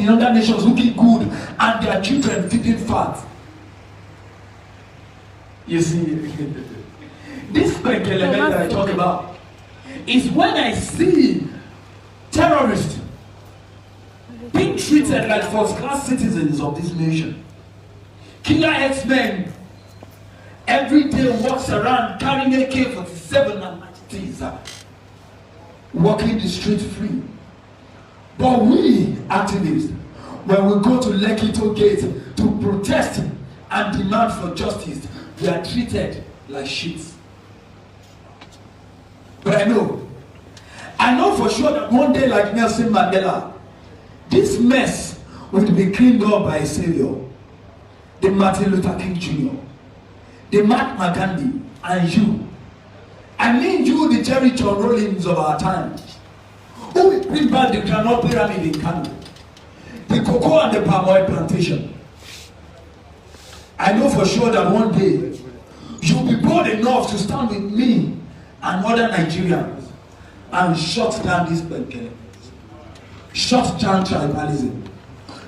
the younger nations looking good and their children feeding fat. You see, this element that I talk about is when I see terrorists being treated like first-class citizens of this nation. Killer X-Men every day walks around carrying AK-47 and machetes, walking the street free. But we activists, when we go to Lekki Gate to protest and demand for justice, we are treated like shit. But I know for sure that one day, like Nelson Mandela, this mess will be cleaned up by a savior, the Martin Luther King Jr., the Mahatma Gandhi, and you. I mean you, the Jerry John Rawlings of our time, who will bring back the Granite Pyramid in Kano, the cocoa and the palm oil plantation. I know for sure that one day you'll be bold enough to stand with me and other Nigerians and shut down this Benkele, shut down tribalism,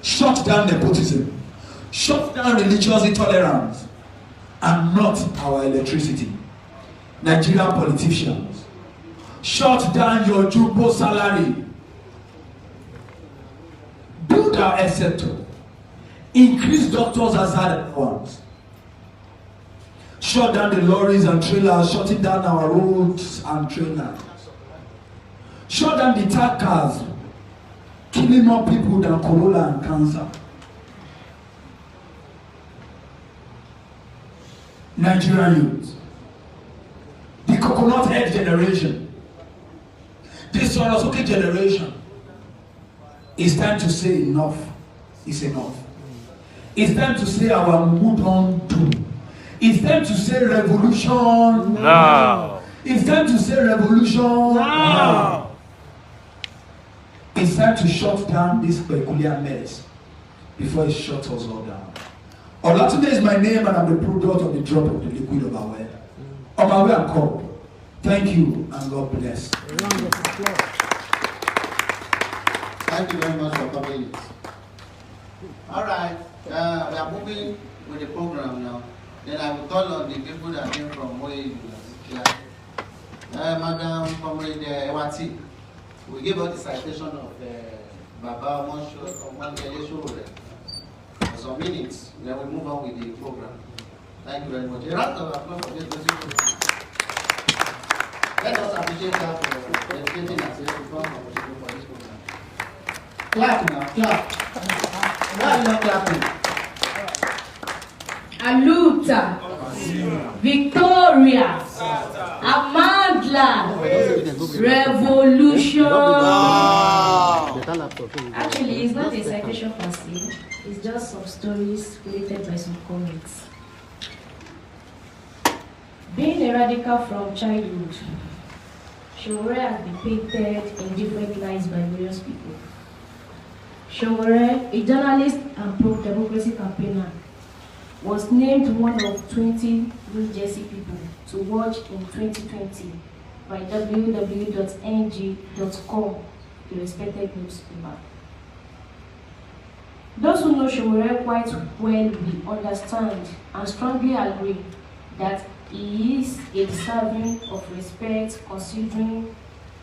shut down nepotism, shut down religious intolerance, and not our electricity. Nigerian politicians, shut down your jumbo salary, build our health sector, increase doctors as allowance, shut down the lorries and trailers, shutting down our roads and trailers, shut down the tank cars, killing more people than Corona and cancer. Nigerian youth, the coconut head generation, the Sorosuke generation, it's time to say enough is enough. It's time to say our move on to. It's time to say revolution now. It's time to say revolution now. It's time to shut down this peculiar mess before it shuts us all down. Olatunde is my name, and I'm the product of the drop of the liquid of our well. On my way, I'm called. Thank you, and God bless. Thank you very much for coming. All right, we are moving with the program now. Then I will call on the people that came from Omoyele. Madam Comrade Ewati, we give us the citation of Baba Omoyele Sowore for some minutes. Then we move on with the program. Thank you very much. A round of applause for this person. Let us appreciate her for dedicating herself to come for this program. Clap now, clap. Why are you not clapping? Aluta, Victoria, Amandla, Revolution. Actually, it's not a citation per se. It's just some stories related by some comics. Being a radical from childhood, Sowore has been painted in different lights by various people. Sowore, a journalist and pro-democracy campaigner, was named one of 20 New Jersey people to watch in 2020 by www.ng.com, the respected newspaper. Those who know Sowore quite well will understand and strongly agree that he is a deserving of respect, considering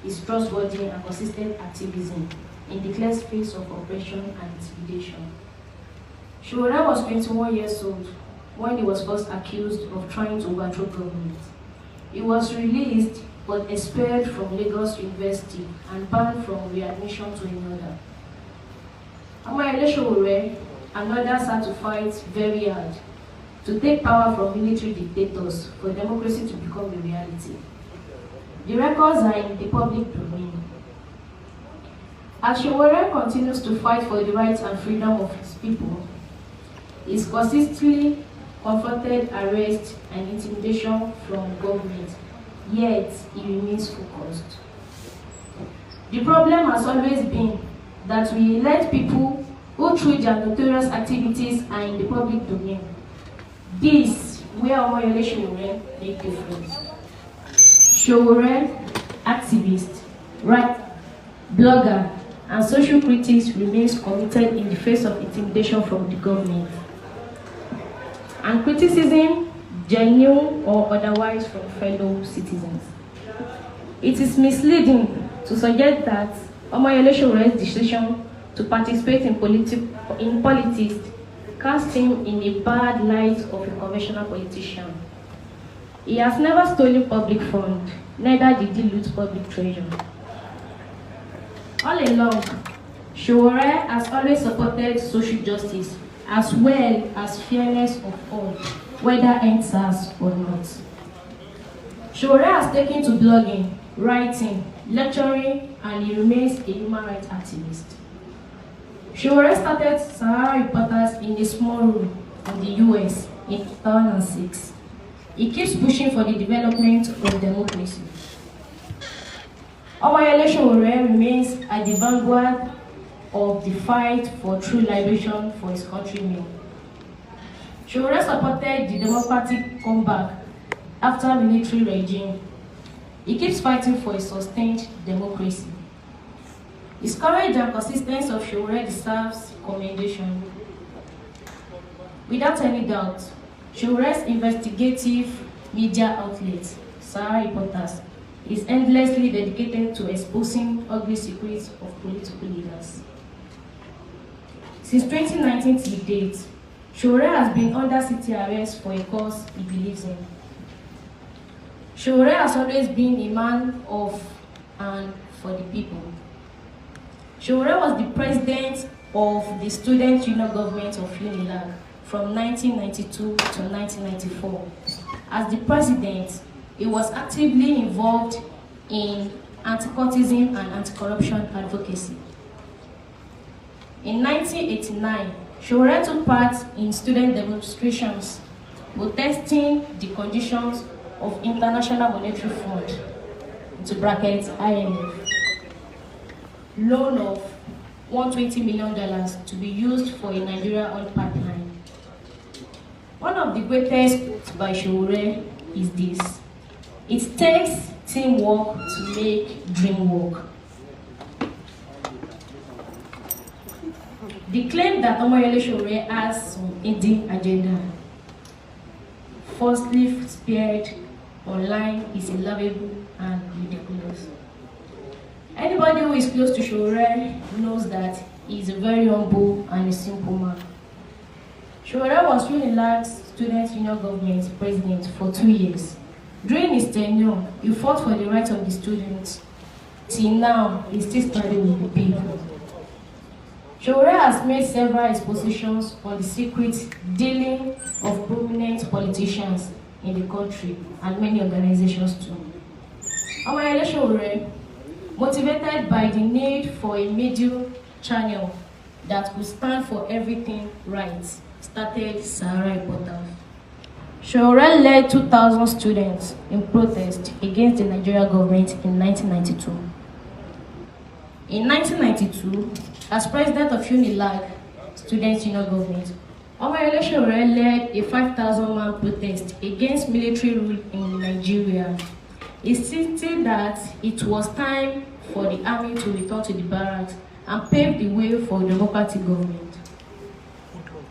his trustworthy and consistent activism in the clear space of oppression and intimidation. Sowore was 21 years old when he was first accused of trying to overthrow government. He was released but expelled from Lagos University and banned from readmission to another. Omoyele Sowore and others had to fight very hard to take power from military dictators for democracy to become a reality. The records are in the public domain. As Sowore continues to fight for the rights and freedom of his people, he is consistently confronted arrest and intimidation from government, yet he remains focused. The problem has always been that we elect people who through their notorious activities are in the public domain. This where Omoyele Sowore make difference. Sowore, activist, writer, blogger, and social critics remains committed in the face of intimidation from the government. And criticism, genuine or otherwise, from fellow citizens. It is misleading to suggest that Omoyele Sowore's decision to participate in politics cast him in a bad light of a conventional politician. He has never stolen public funds, neither did he loot public treasure. All along, Sowore has always supported social justice as well as fairness of all, whether enters or not. Sowore has taken to blogging, writing, lecturing, and he remains a human rights activist. Sowore started Sahara Reporters in a small room in the US in 2006. He keeps pushing for the development of democracy. Omoyele Sowore remains at the vanguard of the fight for true liberation for his countrymen. Sowore supported the democratic comeback after military regime. He keeps fighting for a sustained democracy. His courage and consistency of Sowore deserves commendation. Without any doubt, Sowore's investigative media outlet, Sahara Reporters, is endlessly dedicated to exposing ugly secrets of political leaders. Since 2019 till date, Sowore has been under city arrest for a cause he believes in. Sowore has always been a man of and for the people. Sowore was the president of the Student Union Government of UNILAG from 1992 to 1994. As the president, he was actively involved in anti-cultism and anti-corruption advocacy. In 1989, Sowore took part in student demonstrations protesting the conditions of International Monetary Fund, into brackets IMF, loan of $120 million to be used for a Nigeria oil pipeline. One of the greatest quotes by Sowore is this: "It takes teamwork to make dream work." The claim that Omoyele Sowore has some hidden agenda, falsely spread online, is laughable and ridiculous. Anybody who is close to Sowore knows that he is a very humble and a simple man. Sowore was UNILAG's Student Union Government president for 2 years. During his tenure, he fought for the rights of the students. Till now, he still standing with the people. Sowore has made several expositions on the secret dealing of prominent politicians in the country and many organizations too. Omoyele Sowore, motivated by the need for a media channel that could stand for everything right, started Sahara Reporters. Sowore led 2,000 students in protest against the Nigerian government in 1992. In 1992, as president of UNILAG, Student Union Government, Omoyele Sowore led a 5,000-man protest against military rule in Nigeria. He stated that it was time for the army to return to the barracks and pave the way for democratic government.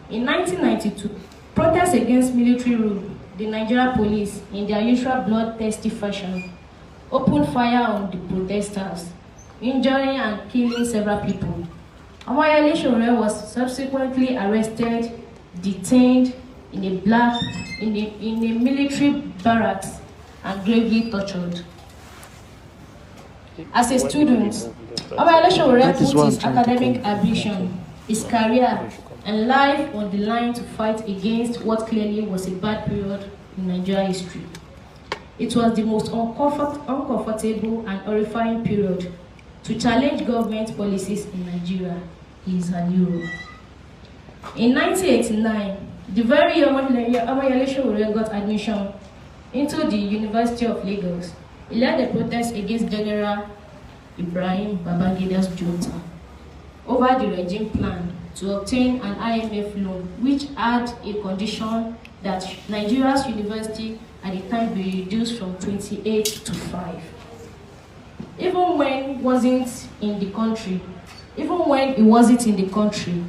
In 1992, protests against military rule, the Nigerian police, in their usual bloodthirsty fashion, opened fire on the protesters, injuring and killing several people. Omoyele Sowore was subsequently arrested, detained in a military barracks, and gravely tortured. As a student, Omoyele Sowore put his academic ambition, his career, and life on the line to fight against what clearly was a bad period in Nigerian history. It was the most uncomfortable and horrifying period to challenge government policies in Nigeria, is a hero. In 1989, the very year Omoyele Sowore got admission into the University of Lagos, he led a protest against General Ibrahim Babangida's junta over the regime plan to obtain an IMF loan, which had a condition that Nigeria's university at the time be reduced from 28 to 5. Even when wasn't in the country, even when he wasn't in the country.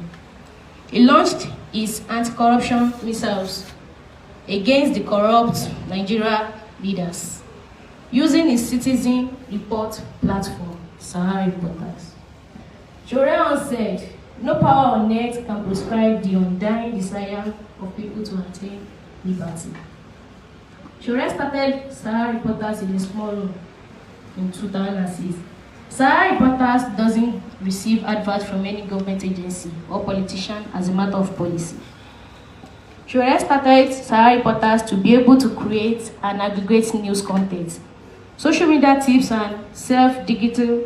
He launched his anti-corruption missiles against the corrupt Nigeria leaders, using his citizen report platform, Sahara Reporters. Sowore said, "No power on earth can prescribe the undying desire of people to attain liberty." Sowore started Sahara Reporters in a small room in 2006. Sahara Reporters doesn't receive adverts from any government agency or politician as a matter of policy. Sowore started Sahara Reporters to be able to create and aggregate news content, social media tips, and self-digital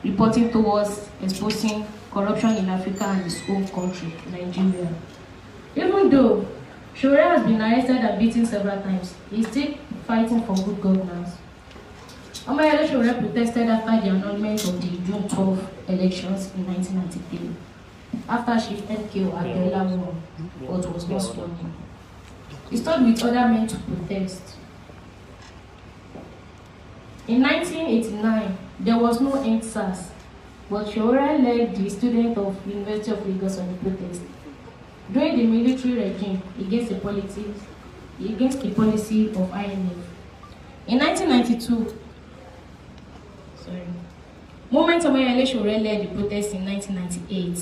reporting towards exposing corruption in Africa and his home country, Nigeria. Even though Sowore has been arrested and beaten several times, he is still fighting for good governance. Omoyele Sowore protested after the annulment of the June 12 elections in 1993, after Chief MKO Abiola won, but was not sworn in. He stood with other men to protest. In 1989, there was no EndSARS, but Sowore led the students of University of Lagos on the protest during the military regime against the policy of IMF. In 1992, Moment Omoyele Sowore led the protest in 1998,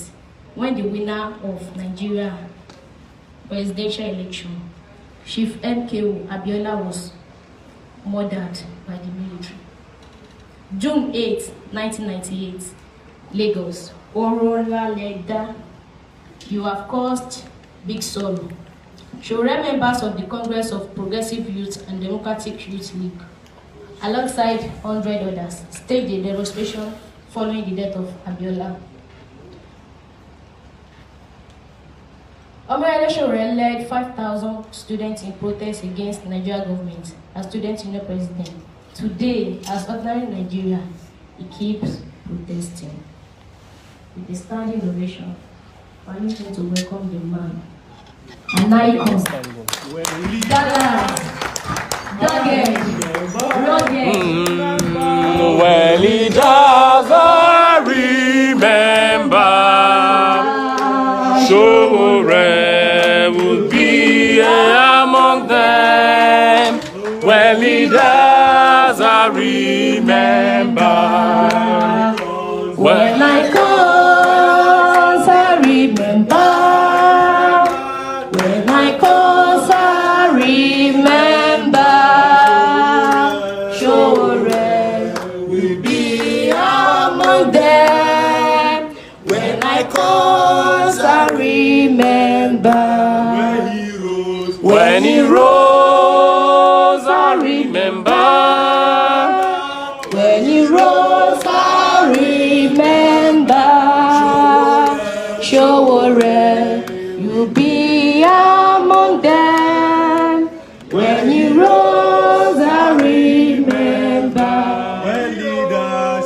when the winner of Nigeria presidential election, Chief MKO Abiola, was murdered by the military. June 8, 1998, Lagos. Orola Leda, you have caused big sorrow. Sowore members of the Congress of Progressive Youth and Democratic Youth League, alongside 100 others, staged a demonstration following the death of Abiola. Omoyele Sowore led 5,000 students in protest against the Nigerian government as student union president. Today, as ordinary Nigeria, he keeps protesting. With a standing ovation, permit me to welcome the man, an icon, gallant, dogged, rugged. When he does, I remember Sowore would be among them. When he does, I remember. When I cause, I remember. When I cause, I remember. Sowore will be among them. When I cause, I remember. When he rose, I remember. When he rose, I remember. Sowore, you'll be among them. When he rose, I remember. When he does,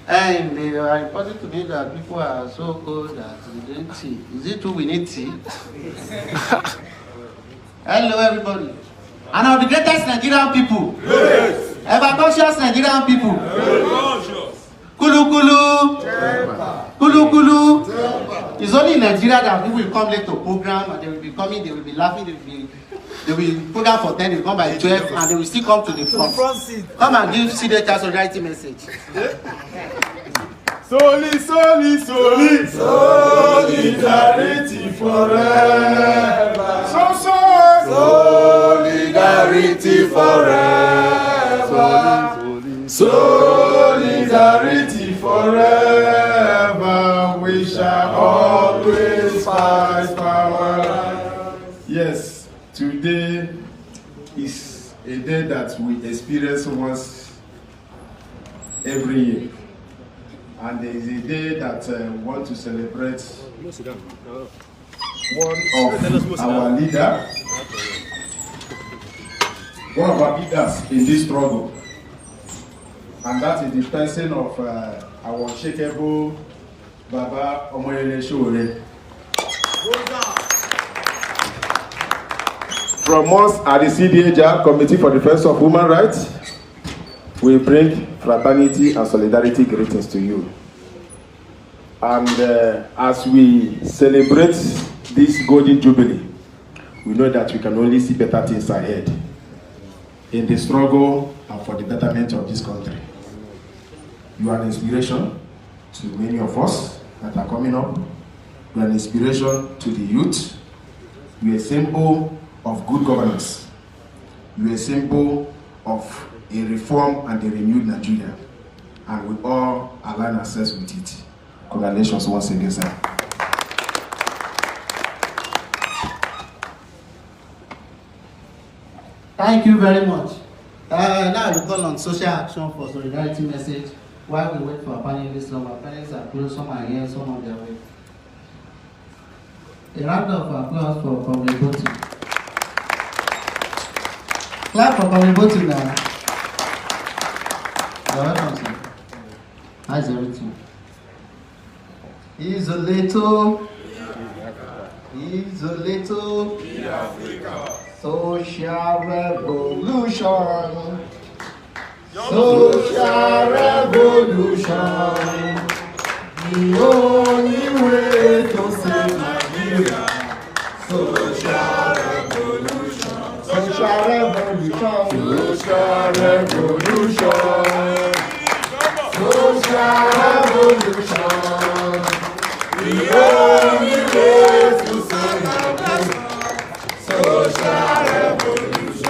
And they are reporting to me that people are so cold that they drink tea. Is it true we need tea? Hello, everybody. And of the greatest Nigerian people. Yes. Ever conscious Nigerian people. Yes. Kulu Kulu. Kulu Kulu. It's only in Nigeria that people will come late to program and they will be coming, they will be laughing, they will program for 10, they will come by 12 and they will still come to the front seat. Come and give CDH solidarity message. Solidarity forever. Solidarity forever. Solidarity forever. We shall always fight for our life. Yes, today is a day that we experience once every year. And there is a day that we want to celebrate one of our leaders, one of our leaders in this struggle. And that is the person of our unshakable Baba Omoyele Sowore. From us at the CDHR Committee for Defense of Human Rights, we bring fraternity and solidarity greetings to you. And as we celebrate this Golden Jubilee, we know that we can only see better things ahead in the struggle and for the betterment of this country. You are an inspiration to many of us that are coming up. You are an inspiration to the youth. You are a symbol of good governance. You are a symbol of a reform and a renewed Nigeria. And we all align ourselves with it. Congratulations once again, sir. Thank you very much. Now we call on social action for solidarity message. While we wait for our panelists, some our panelists are close, some are here, some on their way. A round of applause for public voting. Clap for public voting now. You're welcome, sir. How's everything? He's a little social revolution. Social revolution. The only way to save Nigeria. Social revolution. Social revolution. Social revolution. Social revolution. The only way to save Nigeria. Social revolution.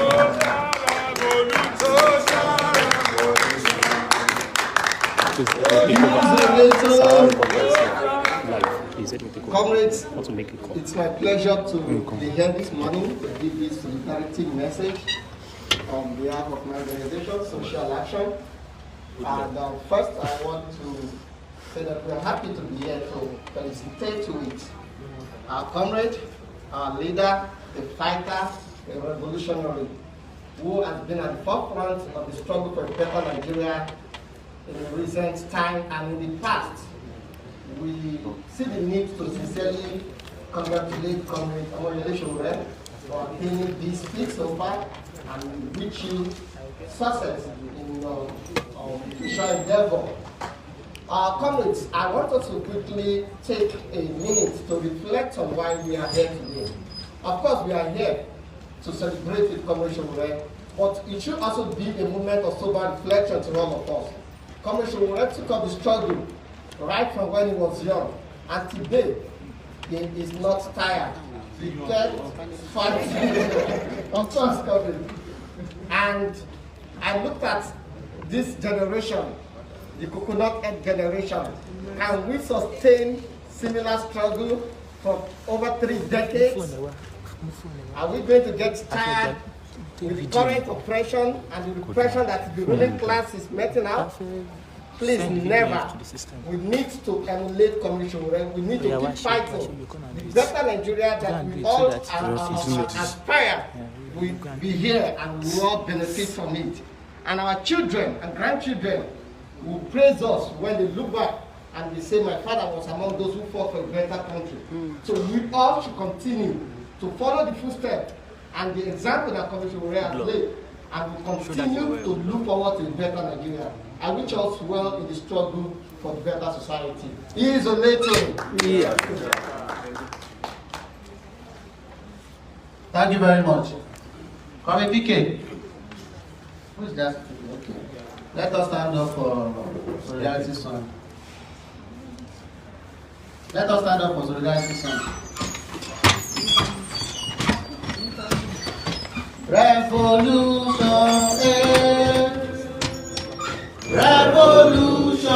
Comrades, it's my pleasure to be here this morning to give this solidarity message on behalf of my organization, Social Action. And first, I want to say that we are happy to be here to felicitate to it our comrade, our leader, a fighter, a revolutionary, who has been at the forefront of the struggle for a better Nigeria in recent time and in the past. We see the need to sincerely congratulate Comrade Omoyele Sowore for attaining this feat so far and wish you success in your official endeavor. Comrades, I want us to quickly take a minute to reflect on why we are here today. Of course, we are here to celebrate with Comrade Sowore, but it should also be a moment of sober reflection to all of us. Comrade Sowore took up the struggle right from when he was young, and today he is not tired. He kept fighting. Of course, Comrade. And I looked at this generation, the coconut head generation. Can we sustain similar struggle for over 3 decades? Are we going to get tired with the current oppression and the repression that the ruling class is meting out? Please, never. We need to emulate Comrade Sowore. We need to keep fighting. The better Nigeria that we all aspire will be here and we will all benefit from it. And our children and grandchildren will praise us when they look back and they say, my father was among those who fought for a better country. So we all should continue to follow the footsteps and the example that Comrade Sowore has laid, and we continue to look forward to a better Nigeria. I wish us well in the struggle for the better society. He is a little. Yeah. Thank you very much. Comrade PK. Who is that? Okay. Let us stand up for solidarity song. Let us stand up for solidarity song. Revolution, revolution,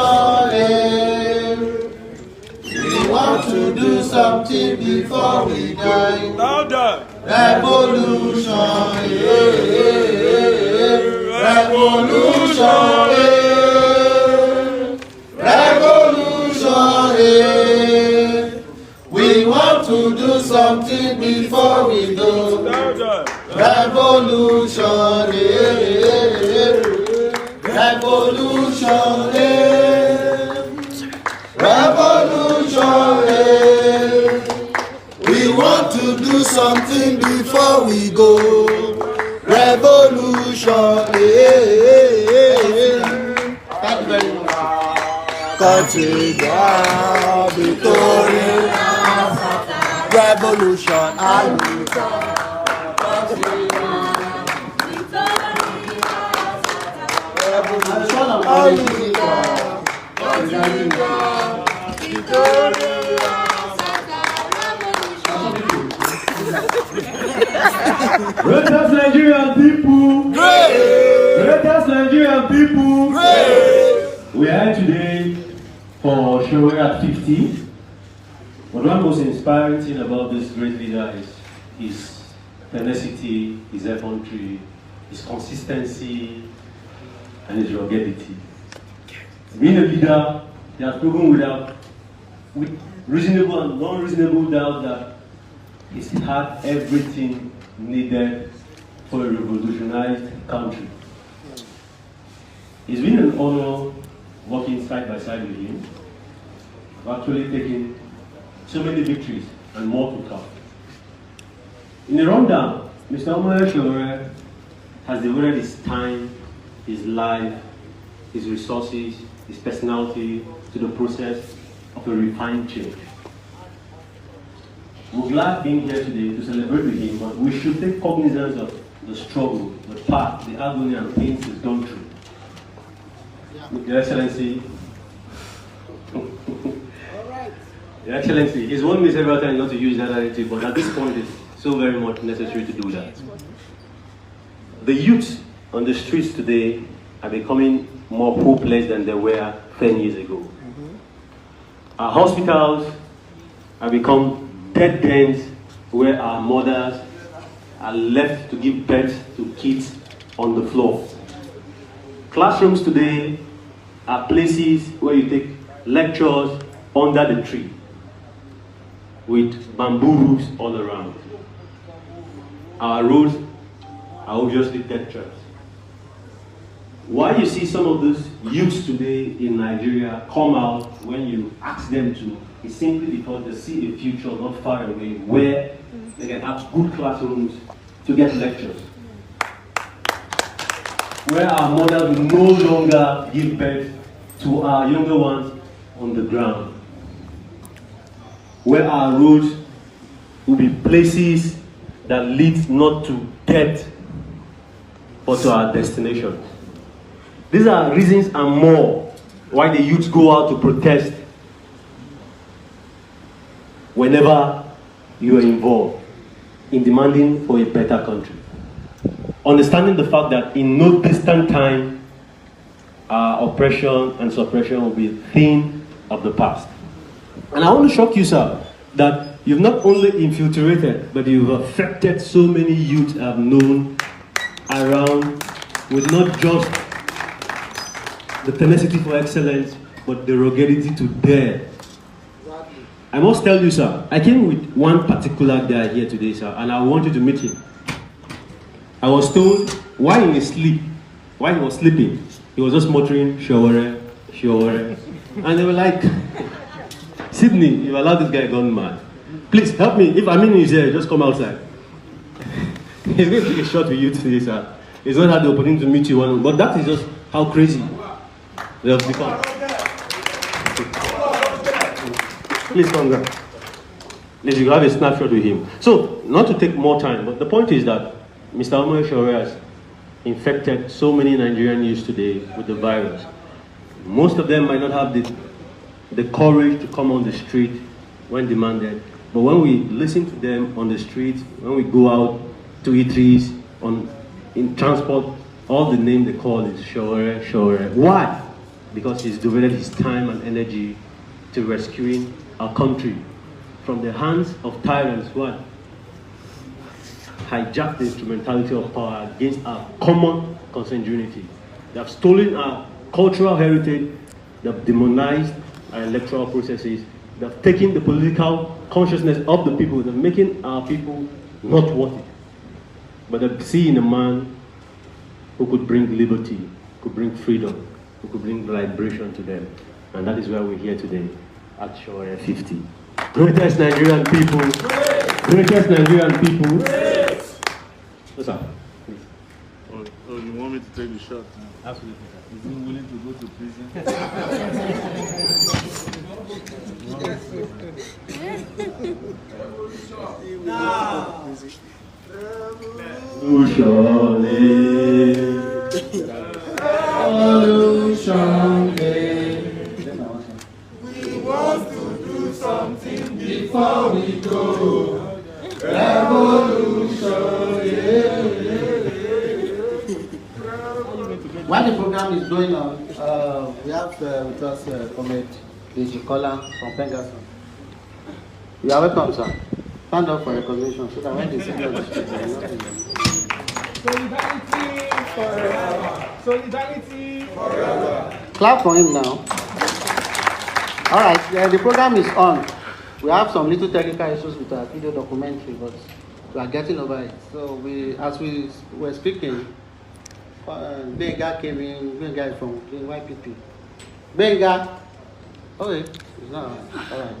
we want to do something before we die. Louder. Revolution, revolution, something before we go. Revolution, revolution, revolution. We want to do something before we go. Revolution. Thank you very much. Country down, victory, revolution, Aluka. Greatest Nigerian people! Great! Greatest Nigerian people! Great! We are here today for Sowore at 50. But one most inspiring thing about this great leader is his tenacity, his effrontery, his consistency, and his ruggedity. Being a leader, he has proven with reasonable and non-reasonable doubt that he's had everything needed for a revolutionized country. It's been an honor working side by side with him. I've actually taken so many victories and more to come. In the rundown, Mr. Omoyele Sowore has devoted his time, his life, his resources, his personality to the process of a refined change. We're glad being here today to celebrate with him, but we should take cognizance of the struggle, the path, the agony and pains he's gone through. Your Excellency, Your Excellency, he's warned me several times not to use that narrative, but at this point it's so very much necessary to do that. The youth on the streets today are becoming more hopeless than they were 10 years ago. Our hospitals have become dead ends where our mothers are left to give birth to kids on the floor. Classrooms today are places where you take lectures under the tree with bamboo roofs all around. Our roads are obviously dead traps. Why you see some of those youths today in Nigeria come out when you ask them to is simply because they see a future not far away where they can have good classrooms to get lectures. Where our mothers will no longer give birth to our younger ones on the ground. Where our roads will be places that lead not to death, but to our destination. These are reasons and more why the youth go out to protest whenever you are involved in demanding for a better country. Understanding the fact that in no distant time, our oppression and suppression will be a thing of the past. And I want to shock you, sir, that you've not only infiltrated, but you've affected so many youth I've known around with not just the tenacity for excellence, but the ruggedity to dare. I must tell you, sir, I came with one particular guy here today, sir, and I want you to meet him. I was told while he was sleeping, he was just muttering, Sowore, Sowore. And they were like, Sydney, you allowed this guy gone mad. Please help me. If Amin is here, just come outside. He's going to take a shot with you today, sir. He's not had the opportunity to meet you one, but that is just how crazy they have become. Please come down. Let's have a snapshot with him. So, not to take more time, but the point is that Mr. Omoyele Sowore has infected so many Nigerian youths today with the virus. Most of them might not have the courage to come on the street when demanded, but when we listen to them on the street, when we go out to eateries, in transport, all the name they call is Sowore, Sowore. Why? Because he's devoted his time and energy to rescuing our country from the hands of tyrants who had hijacked the instrumentality of power against our common consanguinity. They have stolen our cultural heritage, they have demonized our electoral processes, they have taken the political consciousness of the people, they're making our people not worth it. But they see in a man who could bring liberty, could bring freedom, who could bring liberation to them. And that is why we're here today at Sowore 50. Greatest Nigerian people. Greatest Nigerian people. What's up? Please. Oh, you want me to take the shot? Absolutely. Is he willing to go to prison? We want to do something before we go. Revolution, While the program is going on, we have with us Comrade Ejikola from Pengaston. You are welcome, sir. Stand up for recognition so that when they see you on the street, they will not Solidarity forever. Solidarity forever. clap for him now. All right, the program is on. We have some little technical issues with our video documentary, but we are getting over it. So as we were speaking, Benga came in. Benga is from YPP. Benga, okay, it's not all right.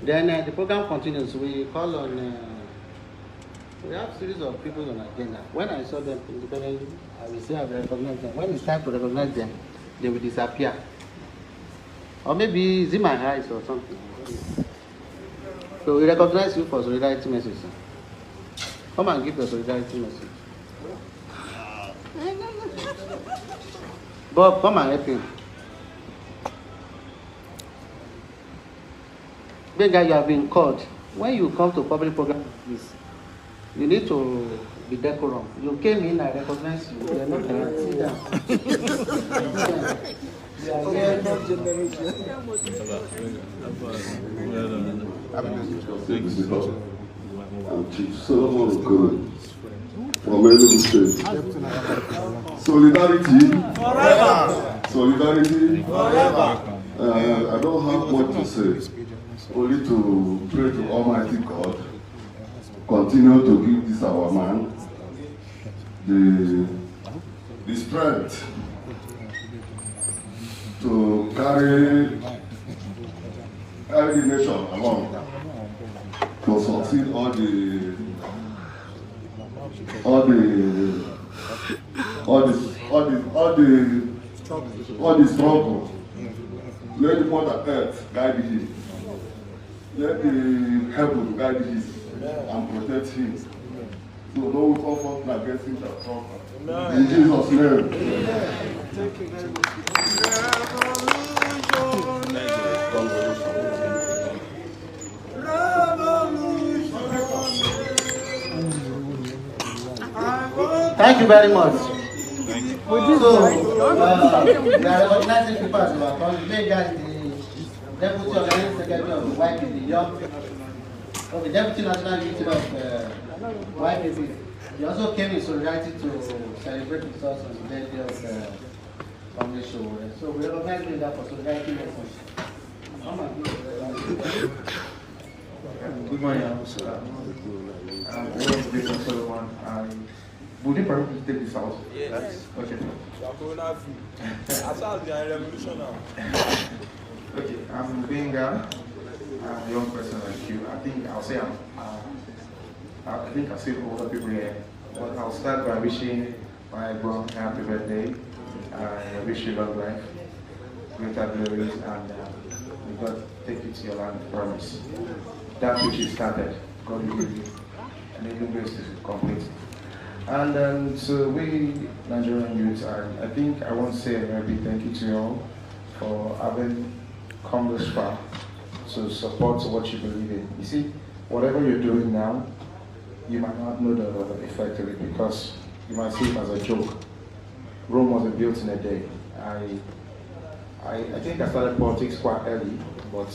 Then the program continues. We call on. We have a series of people on agenda. When I saw them independently, I will say I will recognize them. When it's time to recognize them, they will disappear. Or maybe it's in my eyes or something. So we recognize you for solidarity message. Sir. Come and give the solidarity message. Bob, come and help him. Big guy, you have been called. When you come to public program like this, you need to be decorum. You came in, I recognize you. You are not allowed. Sit down. I'm Chief Solomon Okoro from Enugu State. Solidarity forever. Solidarity forever. I don't have much to say, only to pray to Almighty God. Continue to give this our man the strength to carry the nation along, to succeed all the struggle. Let the Mother Earth guide him. Let the heaven guide him and protect him. So no weapon formed against him shall prosper. In Jesus' name. Thank you very much. Thank you very much. So, we are recognizing people as our country. Big guy, the Deputy Organizing Secretary of the YPP, the Deputy National Unity of YPP. He also came in solidarity to celebrate with us on the birthday of Omoyele Sowore. So we recognize him for solidarity message. Good morning, officer. I'm Omoyele Sowore. Would you permit me to take this out? Yes. Okay. Okay, I'm Benga. I'm a young person like you. I think I'll say I think I'll say older people here. But I'll start by wishing my brother happy birthday. I wish you long life, greater glories, and may God take you to your land, promise. That which is started, God will give you and enable grace to complete. And so we Nigerian youth, I think I want to say a very big thank you to you all for having come this far to support what you believe in. You see, whatever you're doing now, you might not know the effect of it because you might see it as a joke. Rome wasn't built in a day. I think I started politics quite early, but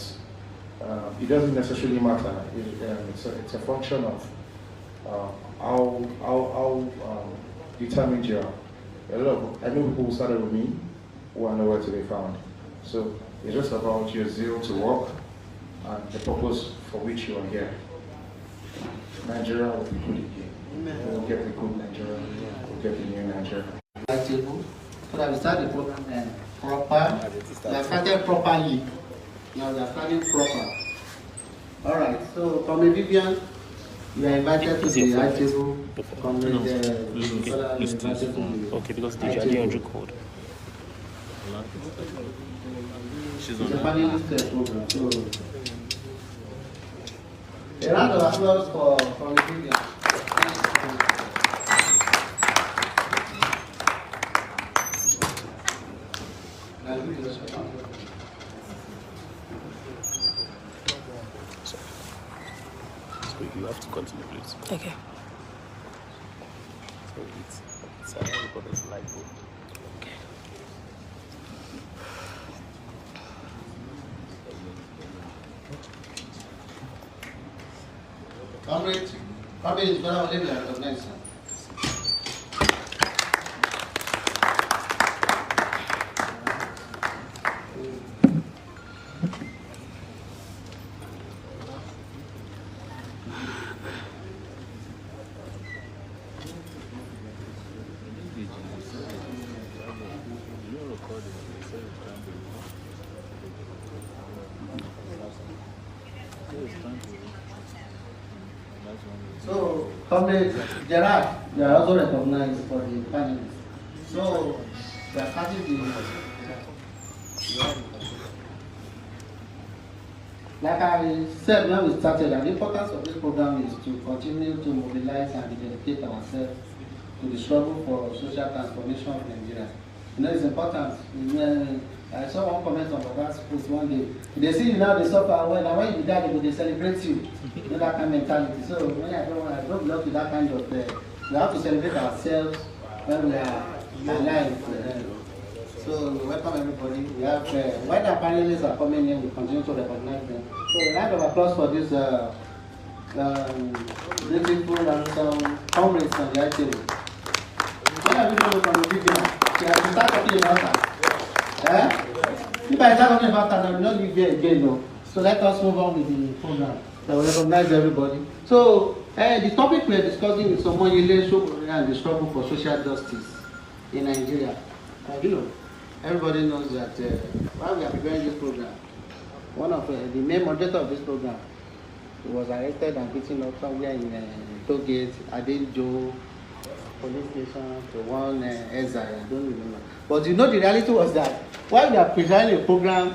it doesn't necessarily matter. It's a function of how determined you are. I know people who started with me who are nowhere to be found. So it's just about your zeal to work and the purpose for which you are here. Nigeria will be good again. We will get a good Nigeria. We'll get a new Nigeria. So that we start the program proper. We have started properly. Now we are starting proper. Alright, so Comrade Vivian, you are invited to the high table. Comrade okay, because the JD code. She's on the panelist program. So a round of applause for Comrade Vivian. You have to continue, please. Okay. So it's a slide. Okay. Comrade is going to be recognized. So, Comrade Gerard, you are also recognized for the panelists. So, we are starting the. Like I said when we started, the importance of this program is to continue to mobilize and dedicate ourselves to the struggle for social transformation of Nigeria. You know, it's important. I saw one comment on Baba's post one day. They see you now, they suffer well, and when you die, they celebrate you. You know, that kind of mentality. So when I don't belong to that kind of, we have to celebrate ourselves when we are alive. So welcome everybody. We have, when our panelists are coming in, we continue to recognize them. So a round of applause for this beautiful and some comrades on the high table. When are we going to come to video? We have to start talking about that. If I start talking about that, I will not leave here again though. So let us move on with the program. I will recognize everybody. So the topic we are discussing is Omoyele Sowore and the struggle for social justice in Nigeria. You know, everybody knows that while we are preparing this program, one of the main moderator of this program was arrested and beaten up somewhere in Togate, Adenjo police station to one Ezra, I don't remember. But you know, the reality was that while we are preparing a program,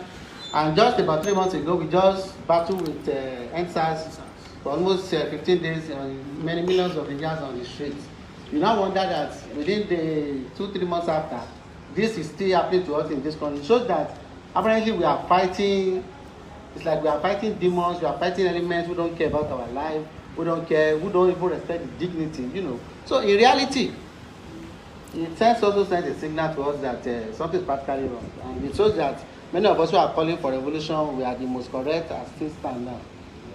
and just about 3 months ago, we just battled with NSAS for almost 15 days, and many millions of Indians on the streets. You now wonder that within the 2-3 months after, this is still happening to us in this country. It shows that apparently we are fighting. It's like we are fighting demons. We are fighting elements who don't care about our life. Who don't care. Who don't even respect the dignity. You know. So in reality, it also sends a signal to us that something is practically wrong, and it shows that many of us who are calling for revolution, we are the most correct as things stand now.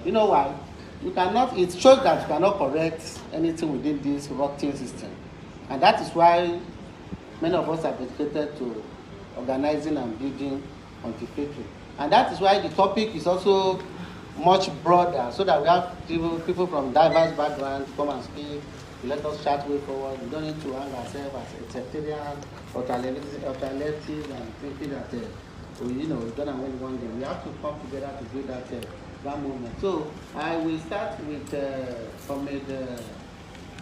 You know why? You cannot. It shows that you cannot correct anything within this rotten system, and that is why many of us are dedicated to organizing and building anti-fakery. And that is why the topic is also much broader, so that we have people from diverse backgrounds come and speak. Let us chat way forward. We don't need to hang ourselves as a sectarian or alternative and thinking that you know, we're gonna win one day. We have to come together to build that movement. So I will start with Comrade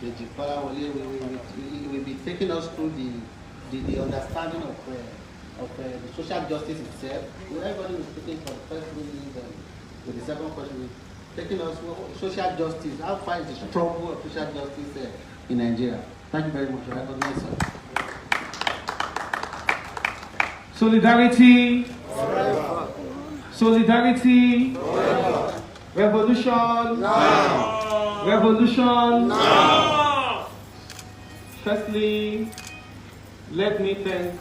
Deji Kolawole. We will be taking us through the understanding of the social justice itself. Everybody was speaking for the first 3 minutes and with the second question, taking us social justice. How far is the struggle of social justice in Nigeria? Thank you very much. I recognize you. Solidarity. Forever. Solidarity. Forever. Revolution. Now. Revolution. Now. Firstly, let me thank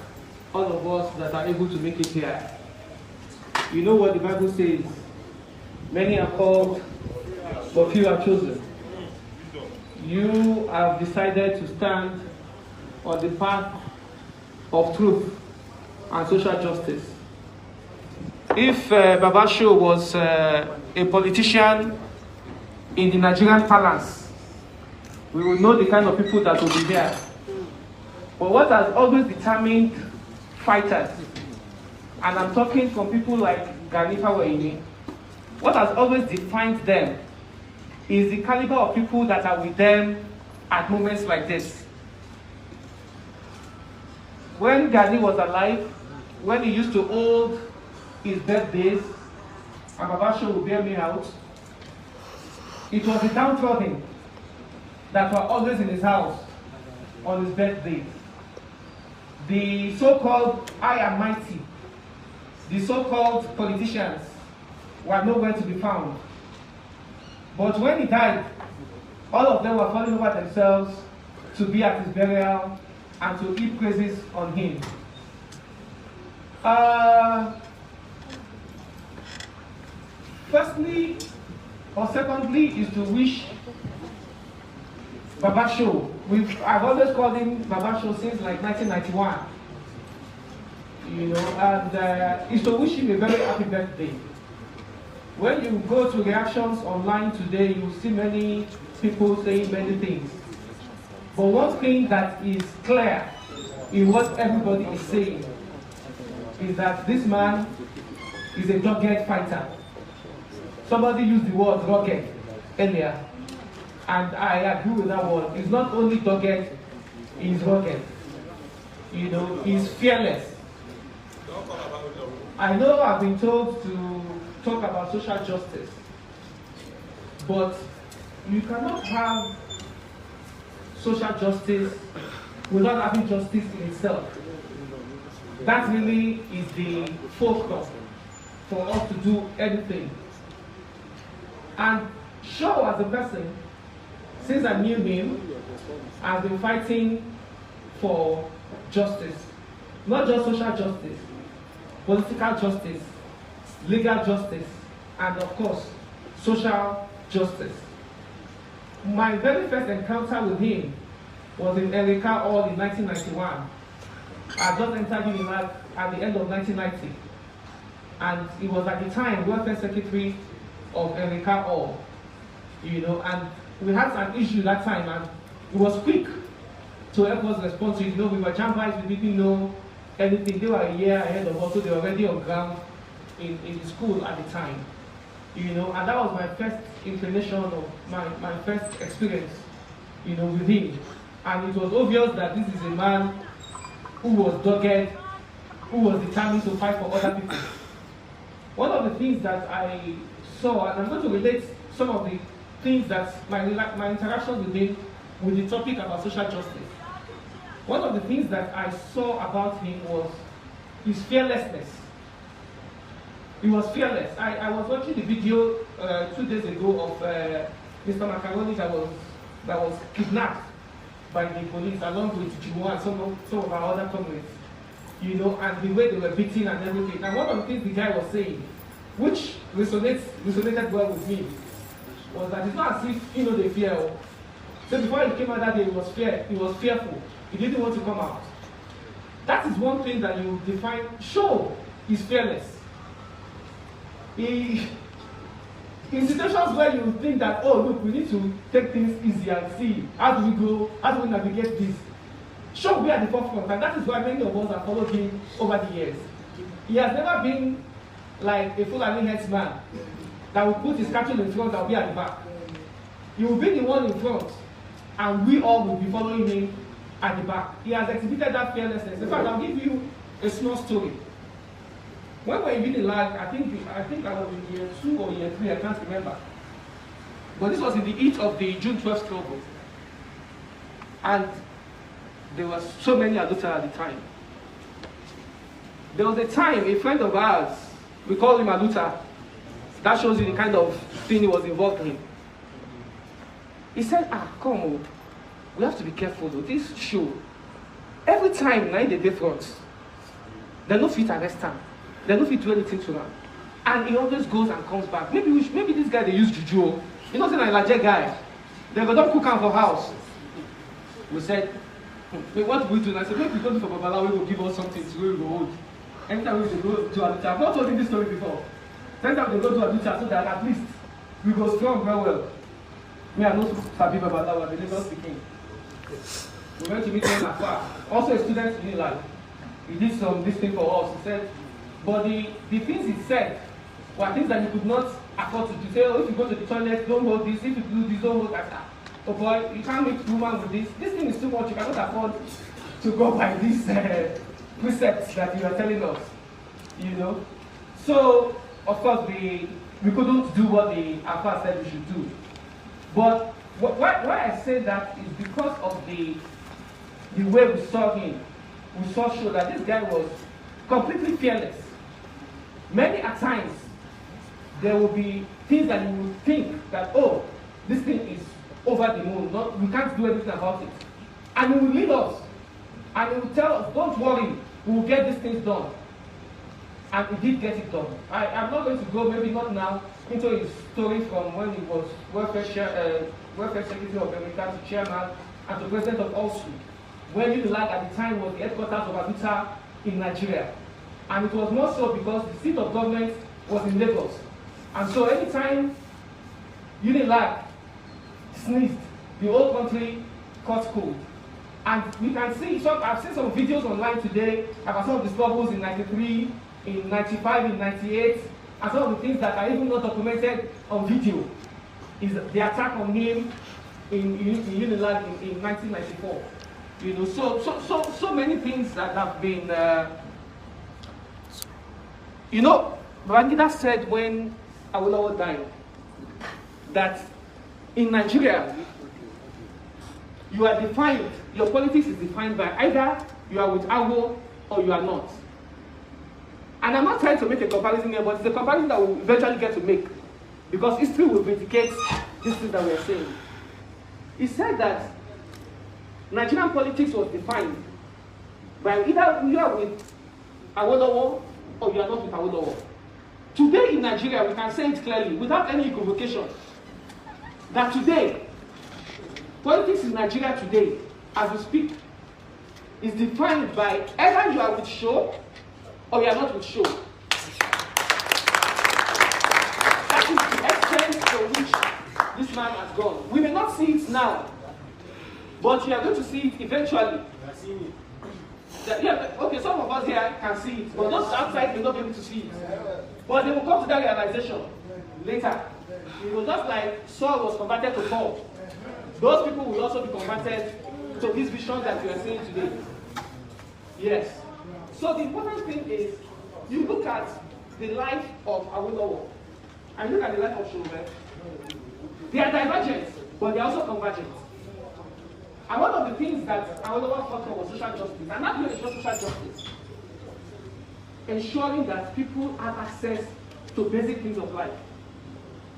all of us that are able to make it here. You know what the Bible says. Many are called, but few are chosen. You have decided to stand on the path of truth and social justice. If Baba Show was a politician in the Nigerian palace, we will know the kind of people that will be there. But what has always determined fighters, and I'm talking from people like Gani Faweini, what has always defined them is the caliber of people that are with them at moments like this. When Gani was alive, when he used to hold his birthdays, and Baba Show would bear me out, it was the downtrodden that were always in his house on his birthdays. The so-called high and mighty, the so-called politicians were nowhere to be found. But when he died, all of them were falling over themselves to be at his burial and to heap praises on him. Firstly, or secondly, is to wish Baba Show. I've always called him Baba Show since like 1991. You know, and is to wish him a very happy birthday. When you go to reactions online today, you see many people saying many things. But one thing that is clear in what everybody is saying is that this man is a dogged fighter. Somebody used the word rugged earlier, and I agree with that word. He's not only dogged, he's rugged. You know, he's fearless. I know I've been told to talk about social justice, but you cannot have social justice without having justice in itself. That really is the focus for us to do anything. And Shaw as a person, since I knew him, has been fighting for justice. Not just social justice, political justice, legal justice, and of course, social justice. My very first encounter with him was in Erika Hall in 1991. I just entered him at the end of 1990. And he was at the time welfare secretary of Erika Hall. You know, and we had an issue that time, and it was quick to help us respond to it. You know, we were jam-wise, we didn't know anything. They were a year ahead of us, so they were already on ground in the school at the time. You know, and that was my first inclination of my first experience, you know, with him. And it was obvious that this is a man who was dogged, who was determined to fight for other people. One of the things that I saw, and I'm going to relate some of the things that my interaction with him with the topic about social justice. One of the things that I saw about him was his fearlessness. He was fearless. I was watching the video 2 days ago of Mr. Macaroni that was kidnapped by the police along with Jimo and some of our other comrades. You know, and the way they were beaten and everything. And one of the things the guy was saying, which resonated well with me, was that it's not as if, you know, they fear. So before he came out that day, he was fearful. He didn't want to come out. That is one thing that you define. Show is fearless. In situations where you think that, oh look, we need to take things easy and see how do we go, how do we navigate this. Show will be at the forefront, and that is why many of us have followed him over the years. He has never been like a Fulani headsman that will put his cattle in front and be at the back. He will be the one in front, and we all will be following him at the back. He has exhibited that fearlessness. In fact, I'll give you a small story. When we were in Unilag, I think I was in year 2 or year 3, I can't remember. But this was in the heat of the June 12th struggle. And there were so many adults at the time. There was a time, a friend of ours, we call him Aluta. That shows you the kind of thing he was involved in. He said, come on, we have to be careful though. This show, every time now they front, they no fit arrest him. They no fit do anything to him. And he always goes and comes back. Maybe this guy they use juju. You know, say like legit guy. They go don't cook him for house. We said, what do we do? And I said, maybe we go to Babalawo, we will give us something to we go hold. Anytime we go to Abuja. I've not told him this story before. Send them to go to Abuja so that at least we go strong very well. Me, I know Sabi Babalawa, the Lagos speaking. We went to meet him afar. Also a student in Unilag. He did this thing for us. He said, but the things he said were things that you could not afford to do. Say, oh, if you go to the toilet, don't hold this. If you do this, don't hold that. Oh boy, you can't make woman with this. This thing is too much. You cannot afford to go by these precepts that you are telling us. You know. So of course we couldn't do what the Alpha said we should do. But why I say that is because of the way we saw him. We saw show that this guy was completely fearless. Many a times there will be things that you will think that, oh, this thing is over the moon, we can't do anything about it. And he will lead us. And he will tell us, don't worry, we will get these things done. And he did get it done. I'm not going to go, maybe not now, into his story from when he was welfare secretary of America to chairman and to president of Ulster. When Unilag at the time was the headquarters of Abuja in Nigeria. And it was more so because the seat of government was in Lagos. And so anytime Unilag sneezed, the whole country caught cold. And we can see, I've seen some videos online today about some of the struggles in 93, in 95, in 98, and some of the things that are even not documented on video is the attack on him in Unilag in 1994. You know, so many things that have been, you know, Babangida said when Awolowo died that in Nigeria, you are defined, your politics is defined by either you are with Awo or you are not. And I'm not trying to make a comparison here, but it's a comparison that we'll eventually get to make because history will vindicate this thing that we are saying. He said that Nigerian politics was defined by either you are with Awolowo or you are not with Awolowo. Today in Nigeria, we can say it clearly, without any equivocation, that today, politics in Nigeria today, as we speak, is defined by either you are with Show or you are not with Show. That is the extent to which this man has gone. We may not see it now, but you are going to see it eventually. Yeah, okay, some of us here can see it, but those outside may not be able to see it. But they will come to that realization later. It was just like Saul was converted to Paul. Those people will also be converted to this vision that you are seeing today. Yes. So the important thing is, you look at the life of Awolowo, and look at the life of Sowore. They are divergent, but they are also convergent. And one of the things that Awolowo fought for was social justice, and not really just social justice. Ensuring that people have access to basic things of life.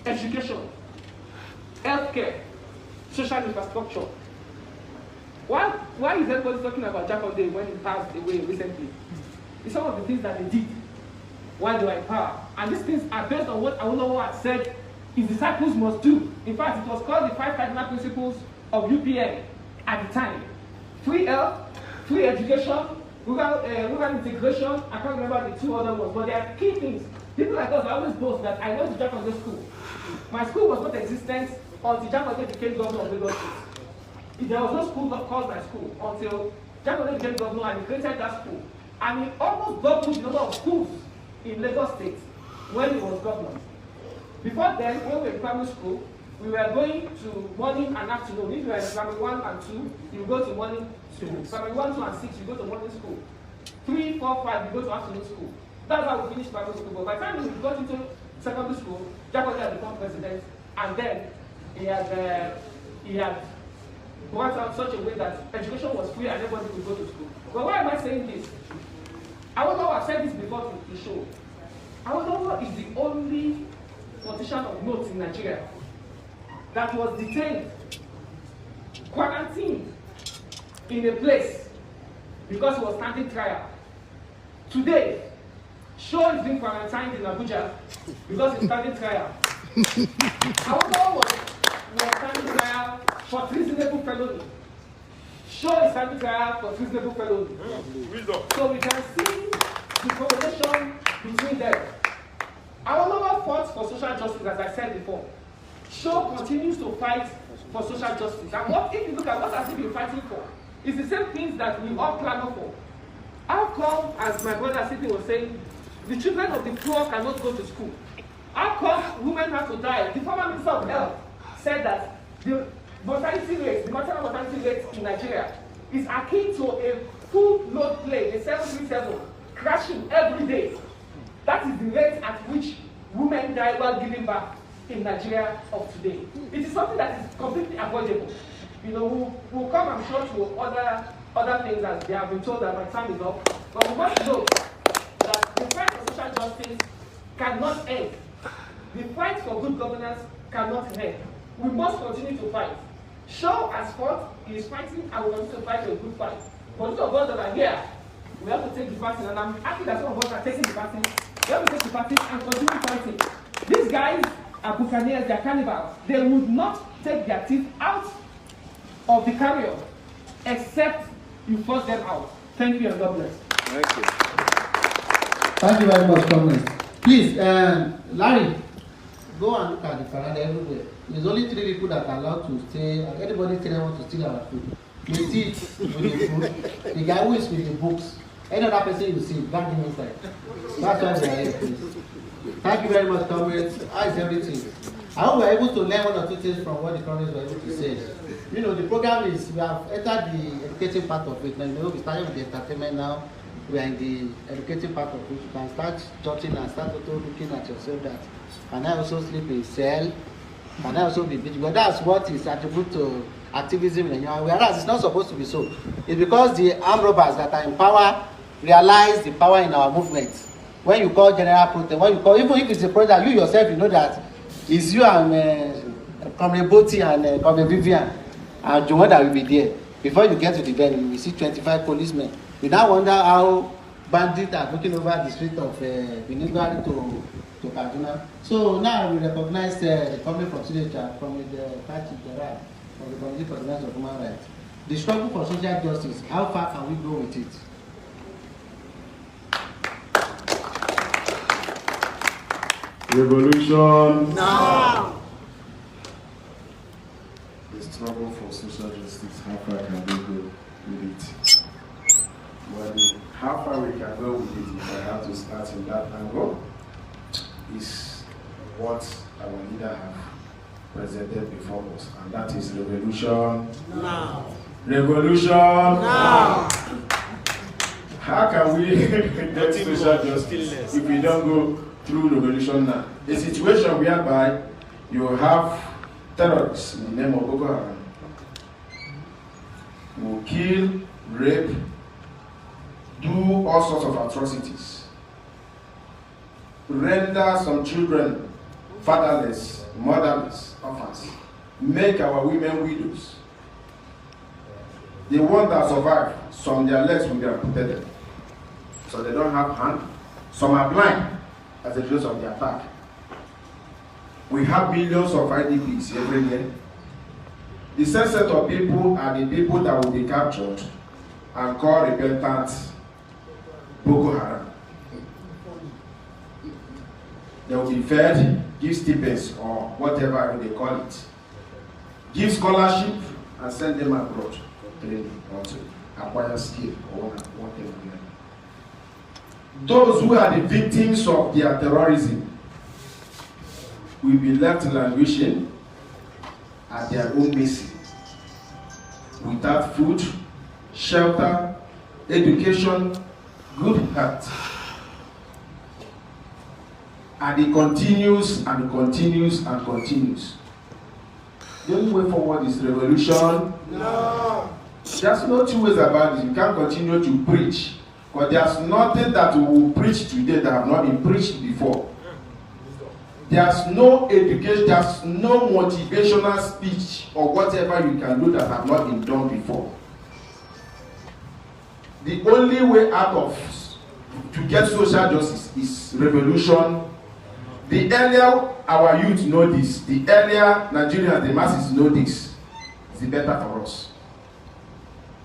Education, healthcare, social infrastructure. Why is everybody talking about Jakande when he passed away recently? It's some of the things that they did while they were in power. And these things are based on what Awolowo had said his disciples must do. In fact, it was called the 5 cardinal principles of UPN at the time. Free health, free education, rural integration. I can't remember the 2 other ones, but they are key things. People like us always boast that I went to Jakande school. My school was not existent until Jakande became governor of Lagos State. There was no school called my school until Jakande became governor and he created that school. And he almost doubled the number of schools in Lagos State when he was governor. Before then, when we were in primary school, we were going to morning and afternoon. If you were in primary 1 and 2, you go to morning school. Primary 1, 2, and 6, you go to morning school. 3, 4, 5, you go to afternoon school. That's how we finished primary school. But by the time we got into secondary school, Jakande had become president, and then he had brought out such a way that education was free and everybody could go to school. But why am I saying this? I've said this before to the show. Awolowo is the only politician of note in Nigeria that was detained, quarantined in a place because he was standing trial. Today, Shaw is being quarantined in Abuja because he's standing trial. Awolowo was standing trial for treasonable felony. Shaw is standing trial for treasonable felony. So we can see the correlation between them. Our mama fought for social justice, as I said before. Show continues to fight for social justice. And what, if you look at what has he been fighting for, it's the same things that we all clamor for. How come, as my brother Siti was saying, the children of the poor cannot go to school? How come women have to die? The former Minister of Health said that the mortality rate, the maternal mortality rate in Nigeria is akin to a full load plane, a 737, crashing every day. That is the rate at which women die while giving birth in Nigeria of today. It is something that is completely avoidable. You know, we'll come, I'm sure, to other things as they have been told that my time is up. But we must know that the fight for social justice cannot end. The fight for good governance cannot end. We must continue to fight. Shaw has fought, he is fighting, and we continue to fight a good fight. But those of us that are here, we have to take the vaccine, and I'm happy that some of us are taking the vaccine. We have to take the vaccine and continue fighting. These guys are buccaneers, they are cannibals. They would not take their teeth out of the carrier except you force them out. Thank you and God bless. Thank you. Thank you very much, comrades. Please, Larry, go and look at the parade everywhere. There's only 3 people that are allowed to stay. Anybody say they want to steal our food. You see it with the food. The guy who is with the books. Any other person you see, back him inside. That's why we are here, please. Thank you very much, comrades. How is everything? I hope we are able to learn 1 or 2 things from what the comrades were able to say. You know, the program is, we have entered the educating part of it. Now, you know, we started with the entertainment now. We are in the educating part of it. You can start jotting and start also looking at yourself that, can I also sleep in cell? Can I also be busy? But that's what is attributed to activism in Nigeria, whereas it's not supposed to be so. It's because the armed robbers that are in power realize the power in our movement. When you call general protest, when you call, even if it's a protest, you yourself, you know that it's you and Comrade Boti and Comrade Vivian and Juwan that will be there. Before you get to the venue, you will see 25 policemen. You now wonder how bandits are looking over the street of Beningari to Kaduna. So now we recognize the coming from Signature, from the party Gerard, from the Committee for the Rights of Human Rights. The struggle for social justice, how far can we go with it? Revolution now. The struggle for social justice, how far can we go with it? Well, how far we can go with it, if I have to start in that angle, is what our leader have presented before us, and that is revolution now. Revolution now. How can we get social justice if we don't go through revolution now? A situation whereby you have terrorists in the name of Boko Haram who kill, rape, do all sorts of atrocities, render some children fatherless, motherless, orphans, make our women widows. The ones that survive, some their legs will be amputated, so they don't have hand. Some are blind as a result of the attack. We have millions of IDPs every year. The same set of people are the people that will be captured and called repentant Boko Haram. They will be fed, give stipends or whatever they call it, give scholarship and send them abroad to train or to acquire skill or whatever. Those who are the victims of their terrorism will be left languishing at their own mercy, without food, shelter, education, good health. And it continues and continues and continues. The only way forward is revolution. No. There's no 2 ways about it. You can't continue to preach. But there's nothing that we will preach today that have not been preached before. There's no education, there's no motivational speech or whatever you can do that have not been done before. The only way out of to get social justice is revolution. The earlier our youth know this, the earlier Nigerians, the masses know this, the better for us.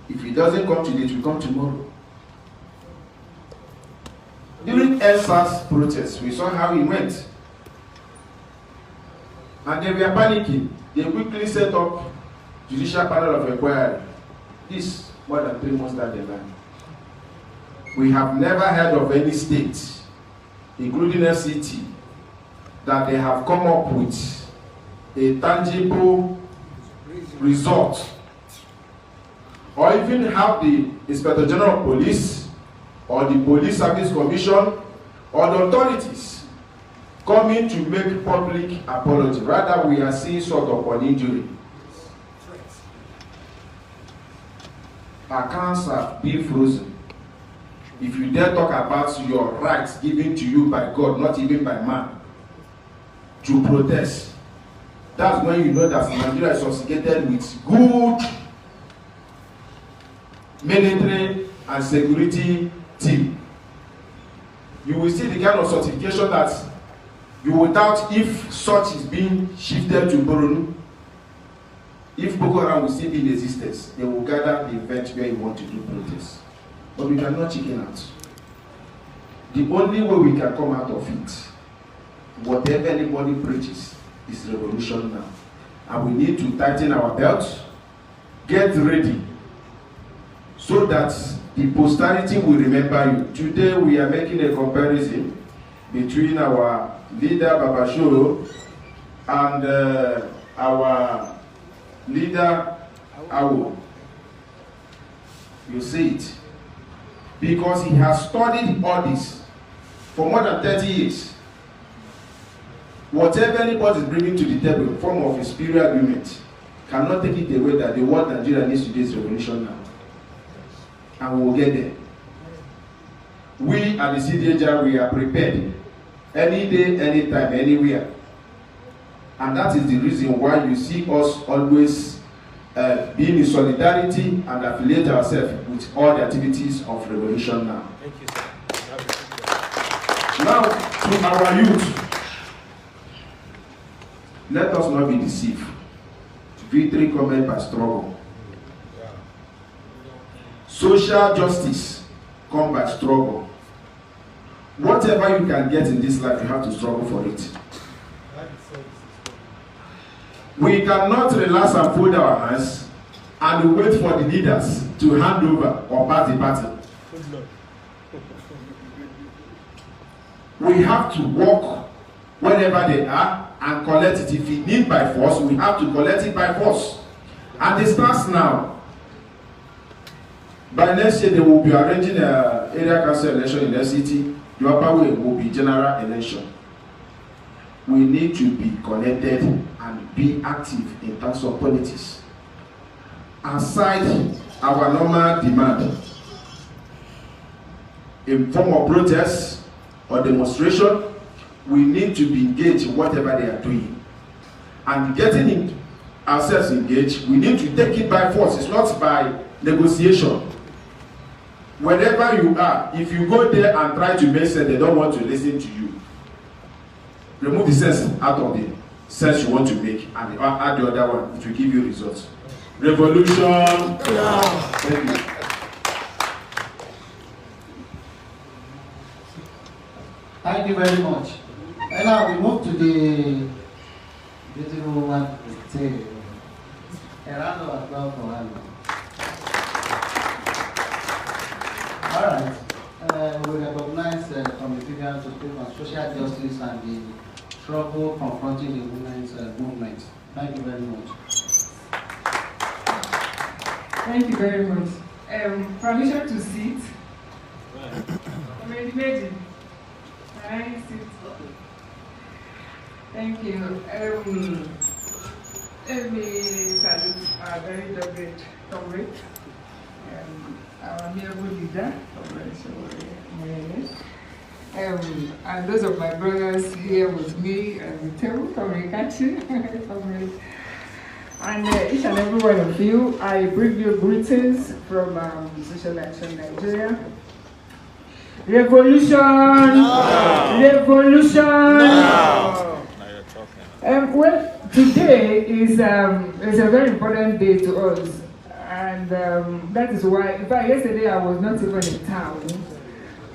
If it doesn't come today, it will come tomorrow. During ELSA's protest, we saw how it went. And they were panicking. They quickly set up judicial panel of inquiry. This more than 3 months down the line. We have never heard of any state, including FCT, that they have come up with a tangible result, or even have the Inspector General of Police or the Police Service Commission or the authorities coming to make public apology. Rather, we are seeing sort of an injury. Accounts have been frozen. If you dare talk about your rights given to you by God, not even by man, to protest, that's when you know that Nigeria is sophisticated with good military and security team. You will see the kind of certification that you will doubt if such is being shifted to Boronu. If Boko Haram will still be in existence, they will gather the event where you want to do protest. But we cannot chicken out. The only way we can come out of it, whatever anybody preaches, is revolution now. And we need to tighten our belts, get ready, so that the posterity will remember you. Today we are making a comparison between our leader Babashoro and our leader Awo. You see it. Because he has studied all this for more than 30 years. Whatever anybody is bringing to the table in form of a superior agreement cannot take it away that the what Nigeria needs to do is revolution now. And we will get there. We at the CDHR, we are prepared any day, anytime, anywhere. And that is the reason why you see us always being in solidarity and affiliate ourselves with all the activities of revolution now. Thank you, sir. Now, to our youth, let us not be deceived. Victory comes by struggle. Social justice comes by struggle. Whatever you can get in this life, you have to struggle for it. We cannot relax and fold our hands and wait for the leaders to hand over or pass the baton. We have to walk wherever they are and collect it. If we need by force, we have to collect it by force. And it starts now. By next year, they will be arranging an area council election in the city. The upper way will be general election. We need to be connected and be active in terms of politics. Aside our normal demand in form of protest or demonstration, we need to be engaged in whatever they are doing. And getting ourselves engaged, we need to take it by force. It's not by negotiation. Wherever you are, if you go there and try to make sense, they don't want to listen to you. Remove the sense out of the sense you want to make and add the other one, it will give you results. Revolution. Thank you. Thank you very much. And now we move to the beautiful woman. A round of applause for her. All right. We recognize Committee to speak on social justice and the struggle confronting the women's movement. Thank you very much. Thank you very much. Permission to sit. I'm ready. I sit. Thank you. Let me salute our very lovely comrade, our noble leader, Omoyele Sowore. And those of my brothers here with me at the table, comrade Kachi, comrade. And each and every one of you, I bring you greetings from Social Action Nigeria. Revolution! No. Revolution! No. Well, today is a very important day to us. And that is why, in fact, yesterday I was not even in town.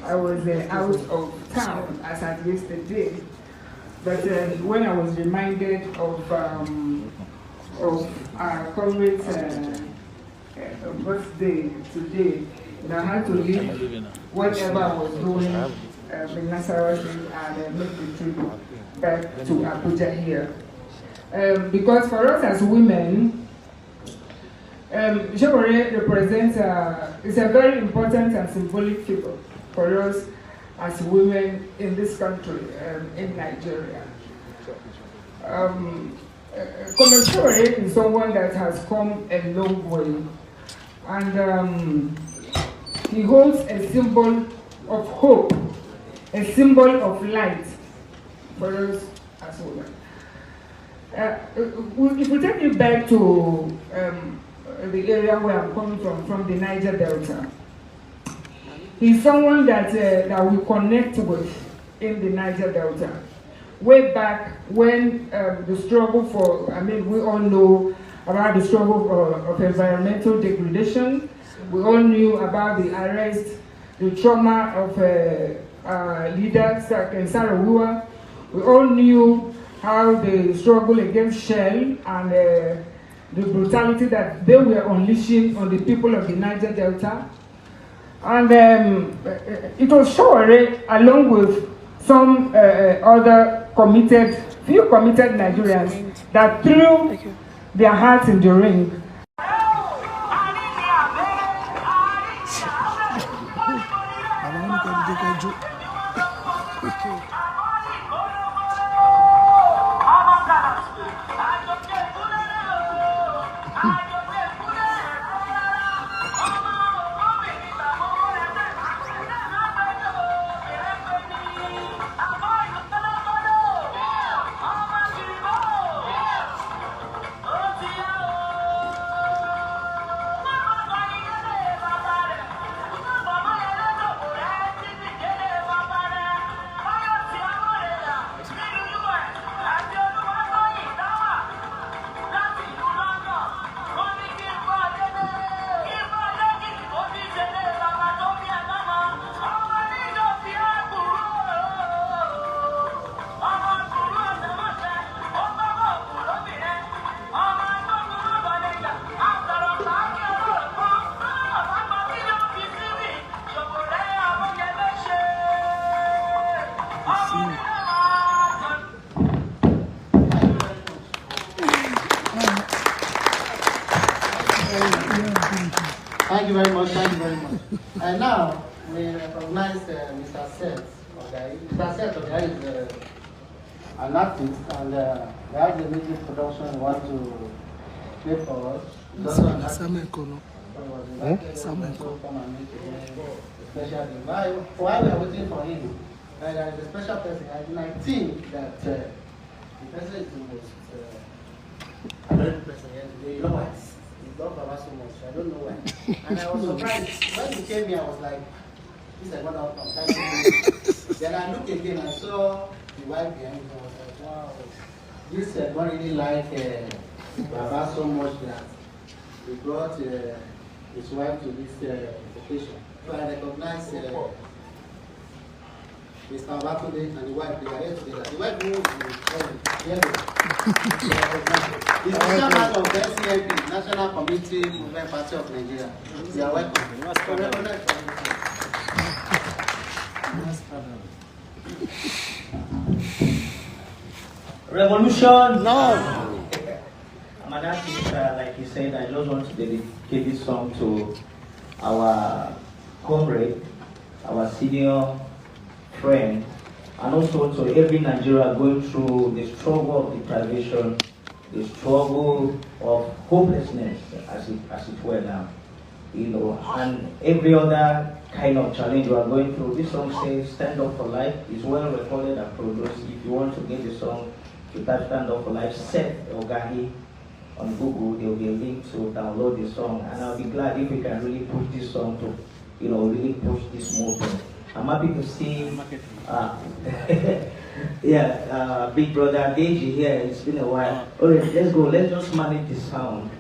I was out of town as at yesterday. But when I was reminded of our comrade's birthday today, I had to leave whatever I was doing in Nasarawa and make the trip back to Abuja here. Because for us as women, Sowore represents is a very important and symbolic figure for us as women in this country, in Nigeria. Comrade Sowore is someone that has come a long way, and he holds a symbol of hope, a symbol of light for us as women. If we take you back to the area where I'm coming from the Niger Delta, he's someone that we connect with in the Niger Delta. Way back when the struggle for, we all know about the struggle of environmental degradation. We all knew about the arrest, the trauma of leader Sarawua. We all knew how the struggle against Shell and the brutality that they were unleashing on the people of the Niger Delta. And it was Sowore, along with some other few committed Nigerians, that threw their hearts in the ring. Thank you very much, thank you very much. And now, we recognize Mr. Seth. Mr. Seth is an artist, and we have the music production we want to play for us. While we are waiting for him, there is a special person, and I think that the person is the most another person here today. You know why? He loved Baba so much. I don't know why. And I was surprised when he came here. I was like, "This is one out from time." Then I looked again. I saw the wife behind him. I was like, "Wow, this one really like Baba so much that he brought his wife to this occasion." So I recognize Mr. Babatunde and the wife. They are here together. The wife knows He's the chairman of the NCMP, National Committee Movement Party of Nigeria. You are welcome. Revolution! No! I'm an artist, like you said. I just want to dedicate this song to our comrade, our senior friend, and also to every Nigerian going through the struggle of deprivation, the struggle of hopelessness, as it were now, and every other kind of challenge we are going through. This song says "Stand Up for Life." It's well recorded and produced. If you want to get the song, you type "Stand Up for Life" Seth Ogahi on Google. There will be a link to download the song, and I'll be glad if we can really push this song to, really push this movement. I'm happy to see, big brother Deji here. It's been a while. All right, let's go. Let's just manage the sound.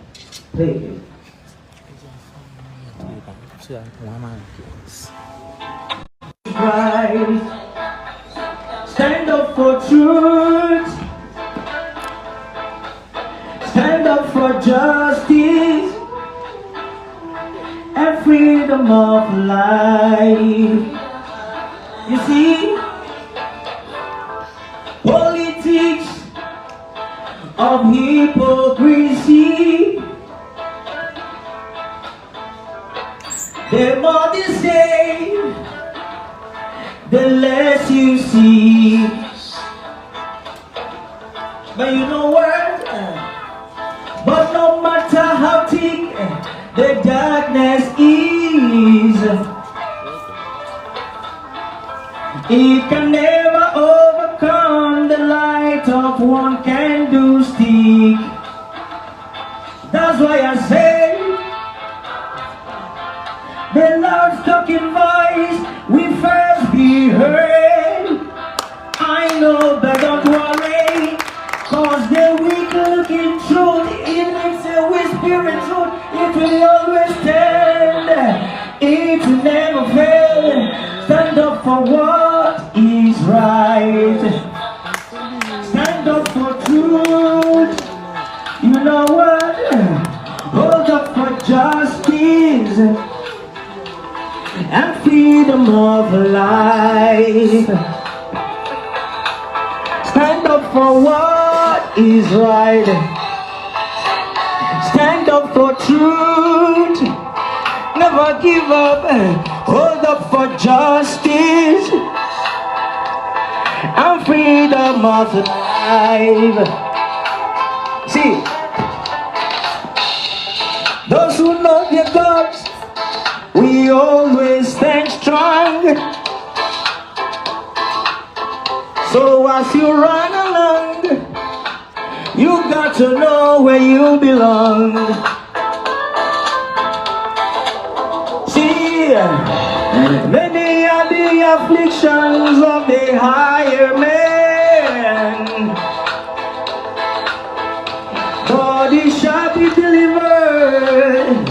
Play it. Stand up for truth. justice and freedom of life. You see, politics of hypocrisy, the more they say, the less you see. But you know what? But no matter how thick the darkness is, it can never overcome the light of one candlestick. That's why I say, the Lord's talking voice will first be heard. I know, but don't worry, cause the weak looking truth, even if it's a whispering truth, it will always stand. It will never fail. Stand up for what is right. Stand up for truth. You know what? Hold up for justice and freedom of life. Stand up for what is right. Stand up for truth. Never give up. Hold up for justice and freedom of life. See, those who know their gods, we always stand strong. So as you run along, you got to know where you belong. See, many are the afflictions of the higher man, but he shall be delivered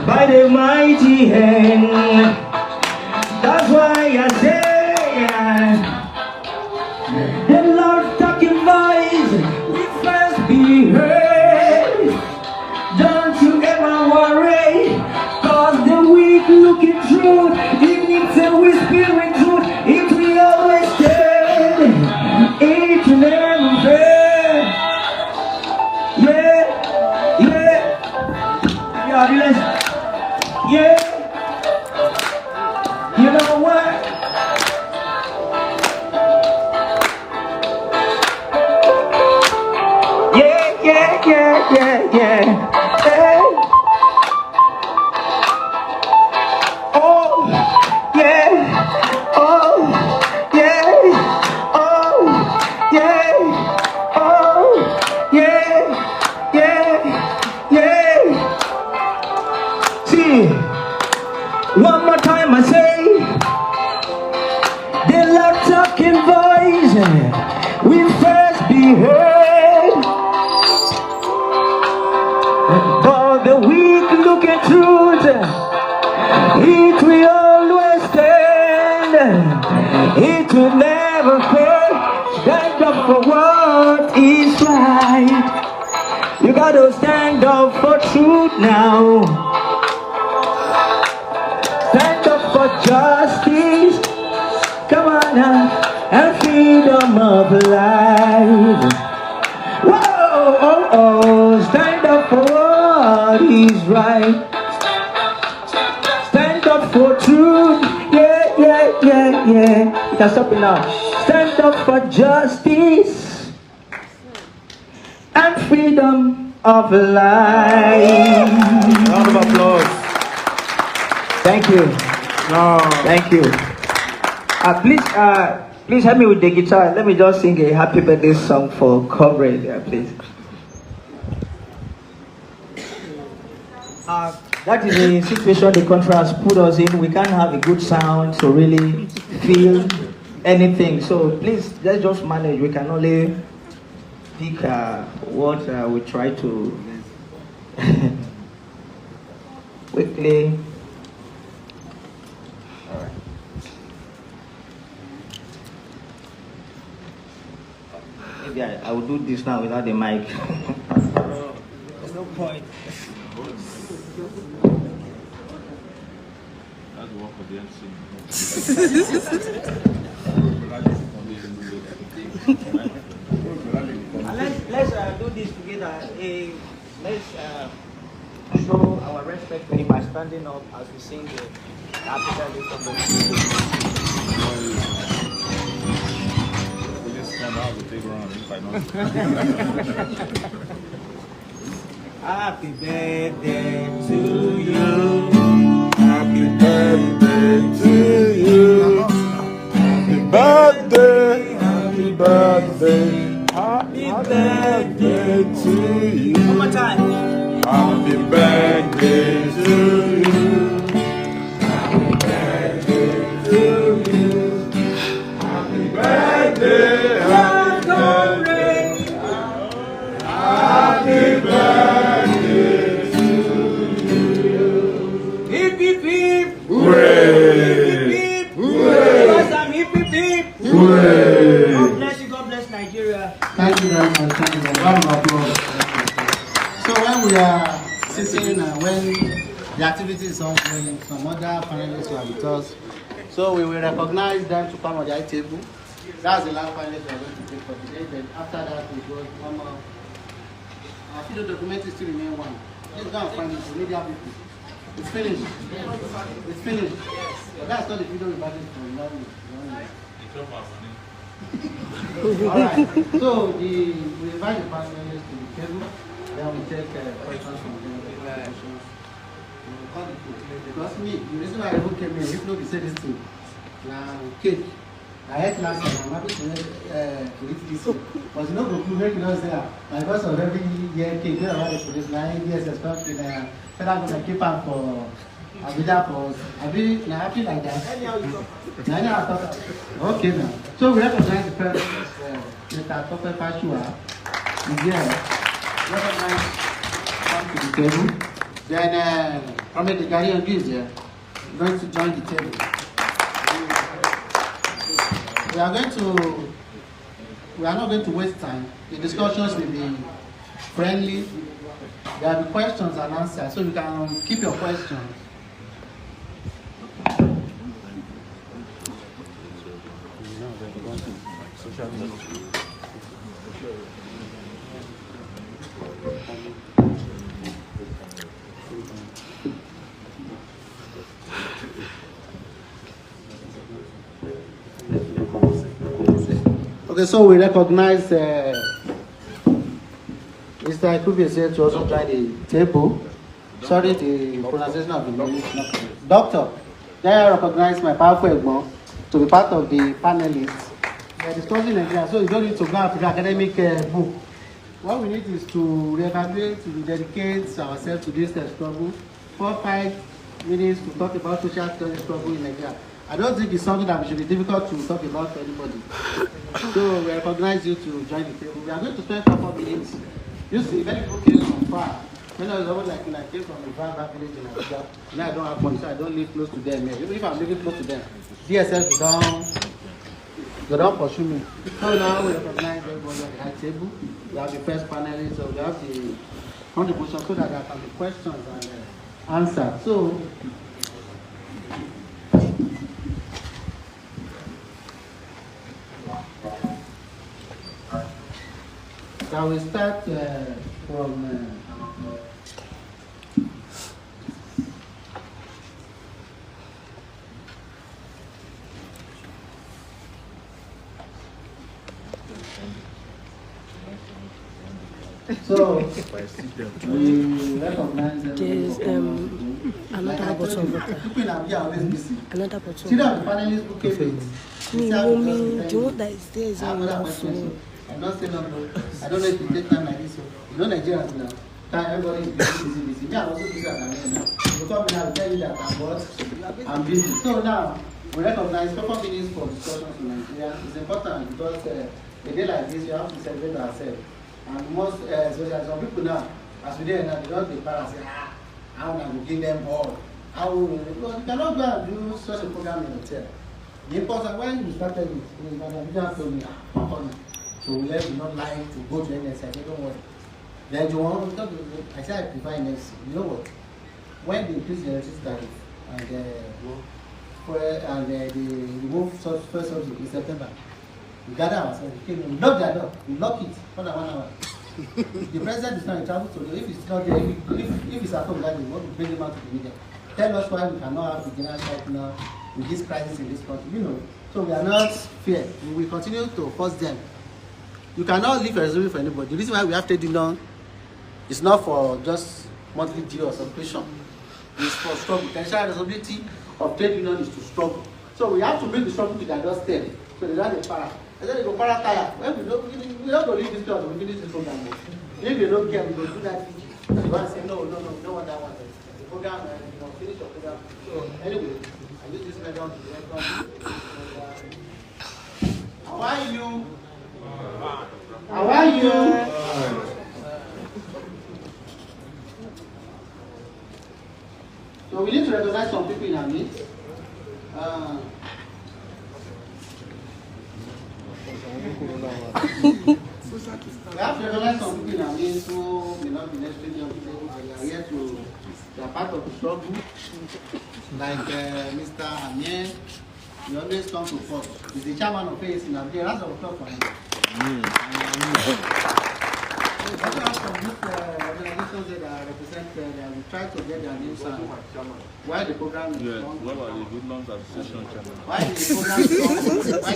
by the mighty hand. That's why I say, the Lord's talking voice will first be heard. Don't you ever worry, cause the weak looking truth, even if it's a whispering truth, it will always stand. It will never fail. Yeah, yeah. Yeah. You know what? Yeah. Hey. Oh, yeah. Oh, yeah. Oh, yeah. Oh, yeah. See, one more time I say, the Lord talking voice will first be heard. For the weak looking truth, it will always stand. It will never fail. Stand up for what is right. You gotta stand up for truth now. Stand up for justice. Come on now, and freedom of life. Whoa, stand up for what is right. Stand up for truth. Yeah. You can stop it now. Stand up for justice and freedom of life. Round of applause. Thank you. No. Thank you. Please help me with the guitar. Let me just sing a happy birthday song for Comrade there, please. That is the situation the country has put us in. We can't have a good sound to really feel anything. So please, let's just manage. We can only pick what we try to quickly. All right. Maybe I will do this now without the mic. point. That's the one for the MC. Let's do this together. Let's show our respect to him by standing up as we sing the African Day of the Happy birthday to you. Happy birthday to you. Happy birthday, happy birthday, happy birthday to you. One more time. Happy birthday to you. Happy birthday to you. Happy birthday, happy birthday, happy birthday to you. Hip hip hip. Hooray! Hip hip. Hooray! Because I'm hip hip hip. Hooray! God bless you. God bless Nigeria. Thank you very much. Thank you very much. Round of applause. So when we are sitting and when the activity is ongoing, some other panelists are with us. So we will recognize them to come on the high table. That's the last panelist we are going to take for today. Then after that we go one more. Our video documentary still remain one. Let's go and find it for media people. It's finished. It's finished. But that's not the video we budgeted for. Alright, so we invite the panelists to the table, then we take questions from them. Because me, the reason why I even came here, if not we say this thing, now cake. I ate last time, I'm happy to eat this year. But you know, the make us there, because of every year cake, you know how they produce 9 years, especially in I'm going to keep up for Abida for us. Now happy like that. Okay now. So we recognize the first Mr. Tope Pashua is here. Recognize come to the table. Then Ahmed the Ghanaian is here. We're going to join the table. We are not going to waste time. The discussions will be friendly. There will be questions and answers, so you can keep your questions. Okay, so we recognize Mr. Ikubi is here to also join the table. Sorry, the pronunciation of the name is not correct. Doctor, then I recognize my powerful Egmont to be part of the panelists. We are discussing Nigeria, so you don't need to go after the academic book. What we need is to reevaluate, to dedicate ourselves to this struggle. 4-5 minutes to talk about social struggle in Nigeria. I don't think it's something that should be difficult to talk about to anybody. So we recognize you to join the table. We are going to spend 4 minutes. You see, many people came from far. When I was over like when I came from a far village in Abuja, now I don't have money, so I don't live close to them here. Even if I'm living close to them, DSS they don't pursue me. So now we recognize everybody at the high table. We have the first panelist, so we have the contribution so that there can be questions and answers. So now we start from so we recognize there's another bottle of water. Another bottle. See that the panelists who came in. The one that is there is not enough for me. I'm not saying no. I don't know if you take time like this. You know Nigerians now. Everybody is busy. Me, I'm also busy as I am now. You come in, I will tell you that I'm busy. So now, we recognize 4 minutes for discussions in Nigeria. It's important because a day like this, you have to celebrate ourselves. And most, especially some people now, as we did now, they don't prepare and say, how can we give them all? Because you cannot go and do such a program in a hotel. The important, when you started it, Madam Bijan told me, so we let you not like to go to NSI, don't worry. Then you want to, I say I prefer NFC. You know what? When they increase the electricity tariff and they remove first subsidy in September, we gather ourselves, we lock their door, we lock it for 1 hour. The president is not in travel today. If it's not there, if it's at home, that we want to bring him out to the media. Tell us why we cannot have the general strike now with this crisis in this country. You know, so we are not fair. We will continue to force them. You cannot leave a resolution for anybody. The reason why we have trade union is not for just monthly due or subscription. It's for struggle. The essential responsibility of trade union is to struggle. So we have to bring the struggle to their doorstep. So they don't have a para. And then they go para tire. Well, we don't go leave this class, we finish this program. If they don't care, we go do that. You want to say, no, we don't want that one. The program, finish your program. So anyway, I use this method to how are you? How are you? So we need to recognize some people in our midst. We have to recognize some people in our midst who may not be necessarily young people, but they are here to, they are part of the struggle. Like Mr. Amir, he always comes to court. He's the chairman of AAC in Abia. That's our club for him. Also have some youth organizations that represent, that we try to get their names and why the program is on. Why the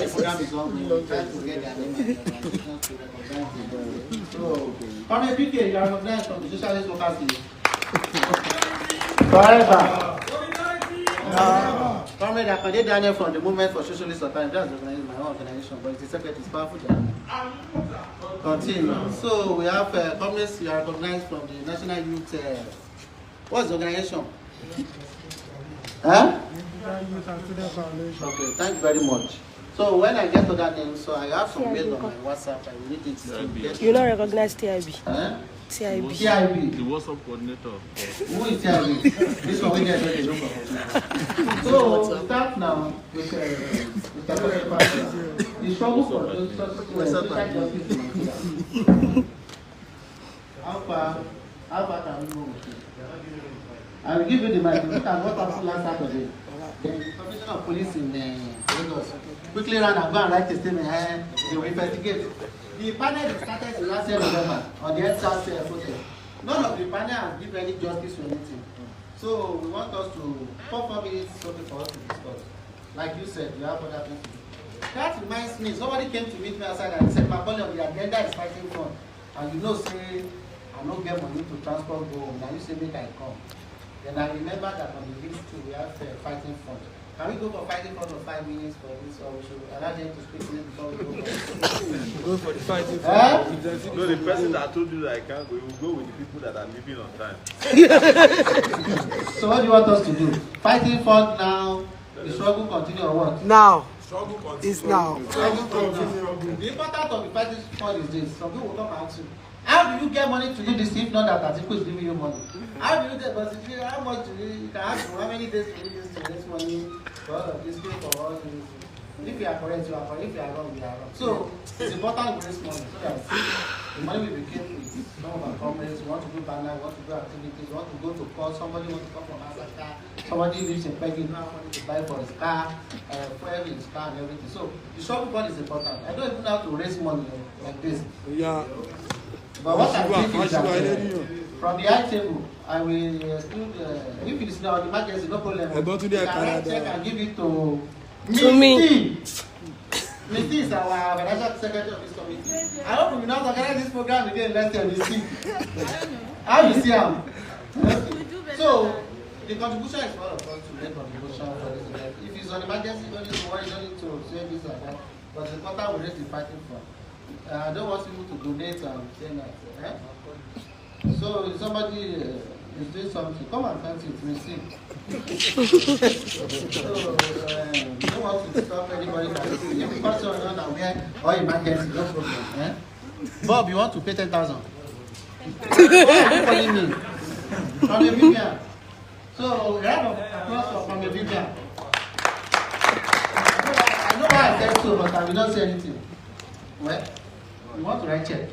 program is on, we try to get their name and their organizations to recognize them. So, come here, PK, you are recognized from the Socialist Workers League. Forever. Comrade Akande Daniel from the Movement for Socialist Autonomy, that's organizing my own organization, but it's the secretary, it's powerful. Continue. So we have comrades, you are recognized from the National Youth, what's the organization? Huh? Okay, thank you very much. So when I get to that name, so I have some mail on my WhatsApp, I will need it to get. You not recognize TIB? Huh? TIB. TIB. The WhatsApp coordinator. Who is TIB? This one we get ready to look. So we start now with the struggle for social justice in Nigeria. How far can we go with it? I will give you the mic. Look at what happened last Saturday. The Commissioner of Police in Lagos quickly ran and go and write a statement. They will investigate. The panel that started the last year November on the EndSARS protest. None of the panel has given any justice to anything. So we want us to 4 minutes something for us to discuss. Like you said, you have other things to do. That reminds me, somebody came to meet me outside and said, Macaulay, the agenda is fighting fund. And you know, say, I don't get money to transport go home. Now you say, make I come. Then I remember that on the list too, we have fighting fund. Can we go for fighting fund for 5 minutes for this, or we should allow them to speak before we go for the fighting fund? No, the person that told you that I can't go, you will go with the people that are leaving on time. So what do you want us to do? Fighting fund now, the struggle continue or what? Now. It's now. The importance of the fighting fund is this. Some people will come and ask you, how do you get money to do this if not that Atiku is giving you money? How do you get, but how much do you can ask how many days do you use to raise money for all of this thing for all this? If you are correct, you are correct. If you are wrong, you are wrong. So it's important to raise money so that the money will be kept with some of our comrades. We want to do banner, we want to do activities, we want to go to court, somebody wants to come from Africa, somebody lives in Peggy, now money to buy for his car, fuel in his car and everything. So the shopping fund is important. I don't even know how to raise money like this. Yeah. But what I think is that from the high table, I will exclude, if it is not the emergency, no problem. I can check and give it to me. Misty is our financial secretary of this committee. I hope we will not organize this program again less than you see. How you see him? So, the contribution is one of us to make contribution for this event. If it's an emergency, don't need to worry, don't need to say this and that. But the important will raise the fighting fund. I don't want people to donate and say that. So if somebody is doing something, come and count it, we'll see. So we don't want to stop anybody from saying, if you pass on unaware or emergency, no problem. Bob, you want to pay 10,000? What are you calling me? From a Vivian. So we have a applause from a Vivian. I know why I said so, but I will not say anything. Well, you want to write check.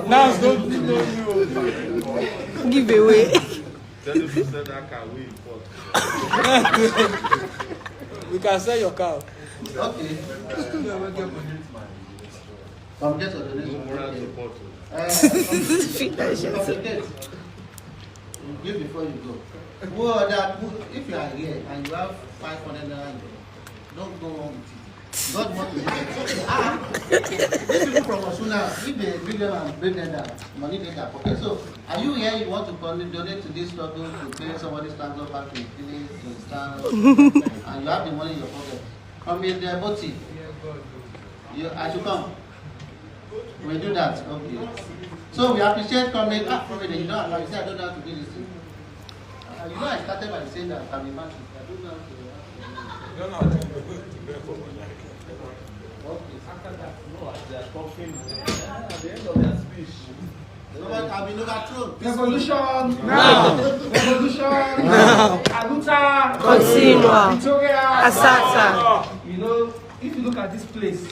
Now don't give away. Tell him to sell that car we import. We can sell your cow. Okay. From get to the next Moral support. Give before you go. Well, if you are here and you have 500 naira, don't go home with it. God wants to do it. These people from Osuna, if they bring them and bring them down, money they can pocket. So, are you here? You want to donate to this struggle to pay somebody's stand up back to village to stand, and you have the money in your pocket. Come in there, Boti. I should come. We do that. Okay. So we appreciate coming. From it, you know, like I said, I don't know how to do this thing. You know, I started by saying that I'm a man. I don't know how to. You don't know how to do it. Okay. After that, no, they are talking at the end of their speech. I've been overthrown. Revolution now! Revolution now! Aluta! Continua! Victoria! Asata! You know, if you look at this place,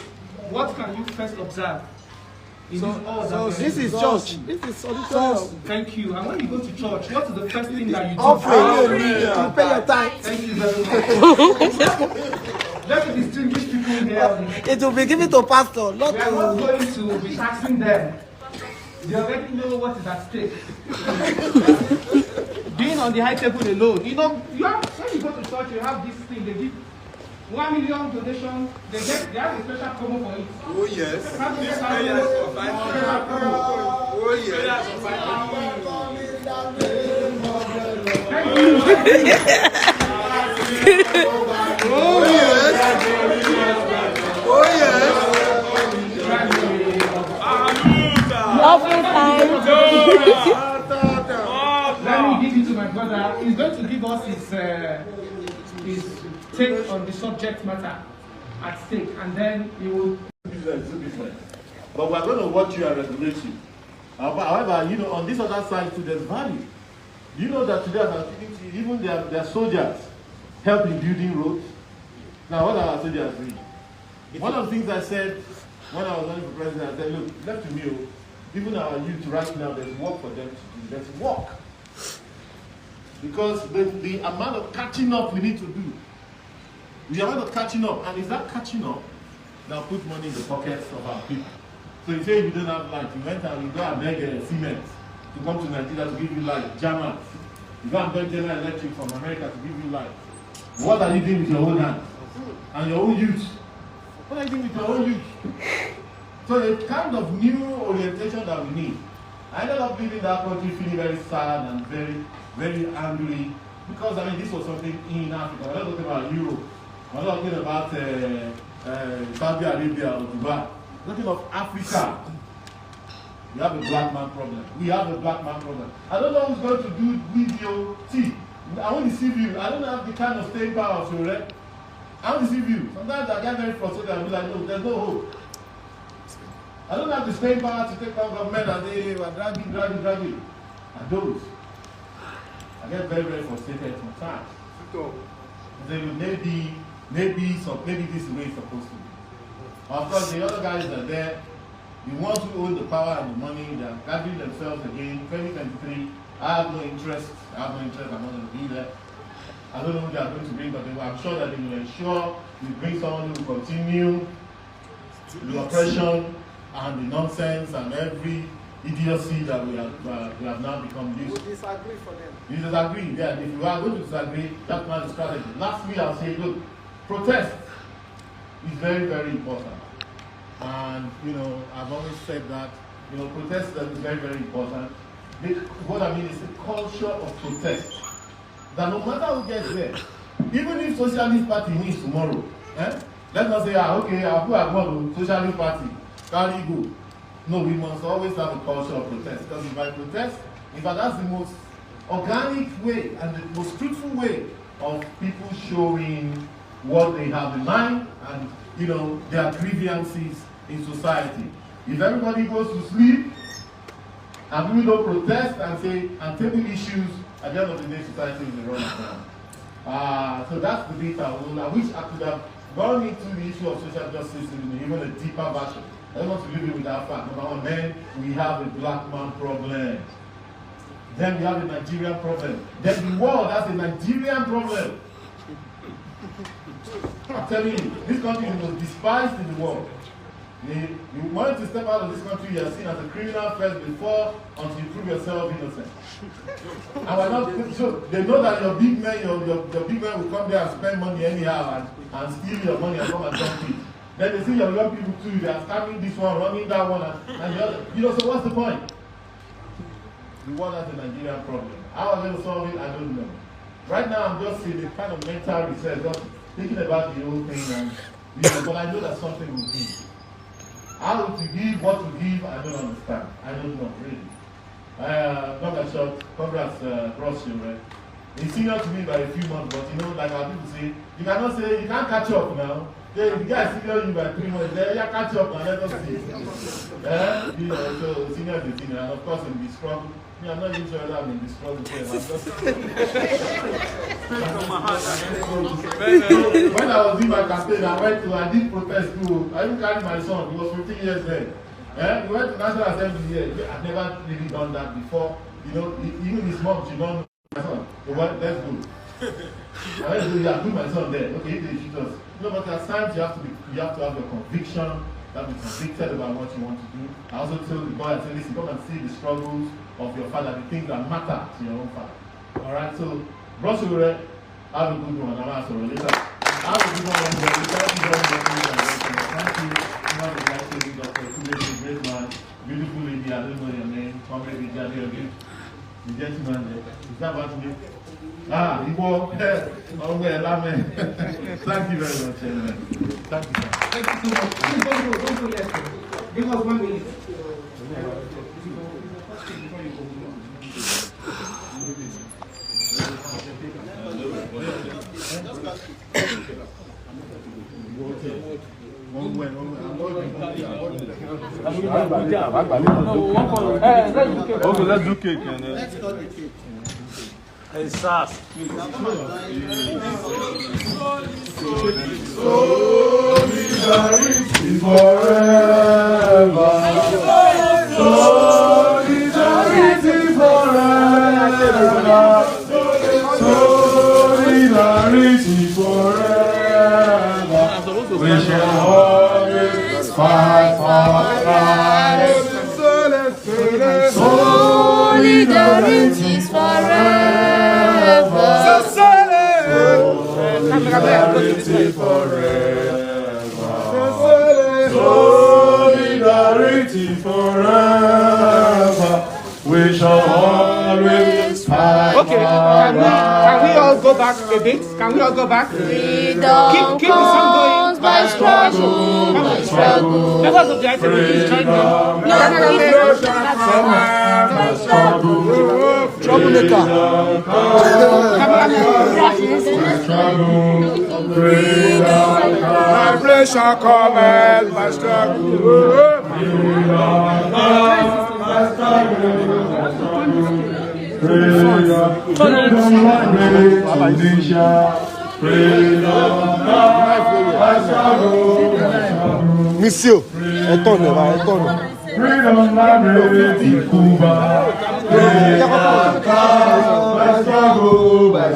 what can you first observe? So this is church. This is church. Thank you. And when you go to church, what is the first thing that you do? Offering. You pay your tithe. Thank you very much. Let me distinguish people here. It will be given to pastor, not we are not going to be taxing them. They already know what is at stake. Being on the high table alone, you know, when you go to church, you have this thing, they give 1 million donation, they have a special promo for it. Oh yes. This prayers for 5 Oh yes. Thank you. Oh yes. Oh yes. Offering time. Let me give it to my brother. He's going to give us his take on the subject matter at stake, and then he will. But we are going to watch you and regulate you. However, you know, on this other side too, there's value. You know that today, even their soldiers help in building roads. Now, what are our soldiers doing? One of the things I said when I was running for president, I said, look, left to me, even our youth right now, there's work for them to do. There's work. Because the amount of catching up we need to do, the amount of catching up, and is that catching up now put money in the pockets of our people? So you say you don't have light, you went and you go and beg cement to come to Nigeria to give you light, Germans. You go and beg General Electric from America to give you light. What are you doing with your own hands? And your own youth? What are you doing with your own youth? So the kind of new orientation that we need. I ended up leaving that country feeling very sad and very, very angry, because I mean this was something in Africa. We're not talking about Europe. We're not talking about Saudi Arabia or Dubai. We're talking of Africa. We have a black man problem. We have a black man problem. I don't know who's going to do video. See, I want to see you. I don't have the kind of staying power of Sowore. I want to see you. Sometimes I get very frustrated and be like, no, there's no hope. I don't have the staying power to take down government and they were dragging. I don't. I get very, very frustrated sometimes. Then maybe this is the way it's supposed to be. Of course, the other guys are there. The ones who own the power and the money, they are gathering themselves again. 2023, I have no interest. I'm not going to be there. I don't know who they are going to bring, but I'm sure that they will ensure we bring someone who will continue the oppression and the nonsense and every idiocy that we have now become used to. We disagree for them. You disagree, yeah. If you are going to disagree, that's not the strategy. Lastly, I'll say, look, protest is very, very important. And, you know, I've always said that, you know, protest is very, very important. What I mean is a culture of protest. That no matter who gets there, even if Socialist Party wins tomorrow, let's not say, okay, I'll put a word Socialist Party, carry go. No, we must always have a culture of protest. Because if I protest, in fact, that's the most organic way and the most truthful way of people showing what they have in mind and, you know, their grievances in society. If everybody goes to sleep and we don't protest and say and table issues, at the end of the day, society will run around. So that's the bit I wish I could have gone into the issue of social justice in even a deeper version. I don't want to leave you with that fact. Number one, then we have a black man problem. Then we have a Nigerian problem. Then the world has a Nigerian problem. I'm telling you, this country is the most despised in the world. You want to step out of this country, you are seen as a criminal first before until you prove yourself innocent. And we're not, so they know that your big men, your big men will come there and spend money anyhow and steal your money and come and dump it. Then they see your young people too, they are scamming this one, running that one, and the other. You know, so what's the point? The world has a Nigerian problem. How are we going to solve it? I don't know. Right now, I'm just in a kind of mental research, just thinking about the whole thing, and but I know that something will give. How to give, what to give, I don't understand. I don't know, really. Dr. Short, congrats, Ross, right? He's senior to me by a few months, but you know, like our people say, you cannot say, you can't catch up now. The guy is senior you by 3 months, yeah, catch up now, let us see. You know, so senior is the senior, and of course, in the struggle, I'm not even sure that I'm in the struggle. When I was doing my campaign, I did protest too. I didn't carry my son, he was 15 years then. We went to National Assembly here. I've never really done that before. You know, even his mom, she don't know my son. So what? Let's go. Let's go. Yeah, put my son there. Okay, if they shoot us. You know, but at times you have to have your conviction. You have to be convicted about what you want to do. I also told the boy, I said, listen, come and see the struggles of your father, the things that matter to your own father. All right. So, Ross Sowore, have a good one. I'm asking later. Have a good one. Thank you very much. Thank you. Great man, beautiful lady, I don't know your name, comrade Ijadi again. The gentleman there. Is that about me? Igbo, Lame. Thank you very much, gentlemen. Thank you, sir. Thank you so much. Please don't go yet. Give us 1 minute. Okay, let's do cake. Let's go to cake. Hey, Sass. Solidarity forever. Solidarity forever. Solidarity forever. We shall always fight for life. Solidarity forever. Solidarity forever. Solidarity forever. We shall always fight. Okay, can we all go back a bit? Can we all go back? Freedom keep the song going. by struggle, by struggle. Let us object to this. Troublemaker. Vibration cometh by struggle. Monsieur, étonne, va, étonne. Freedom in Cuba. By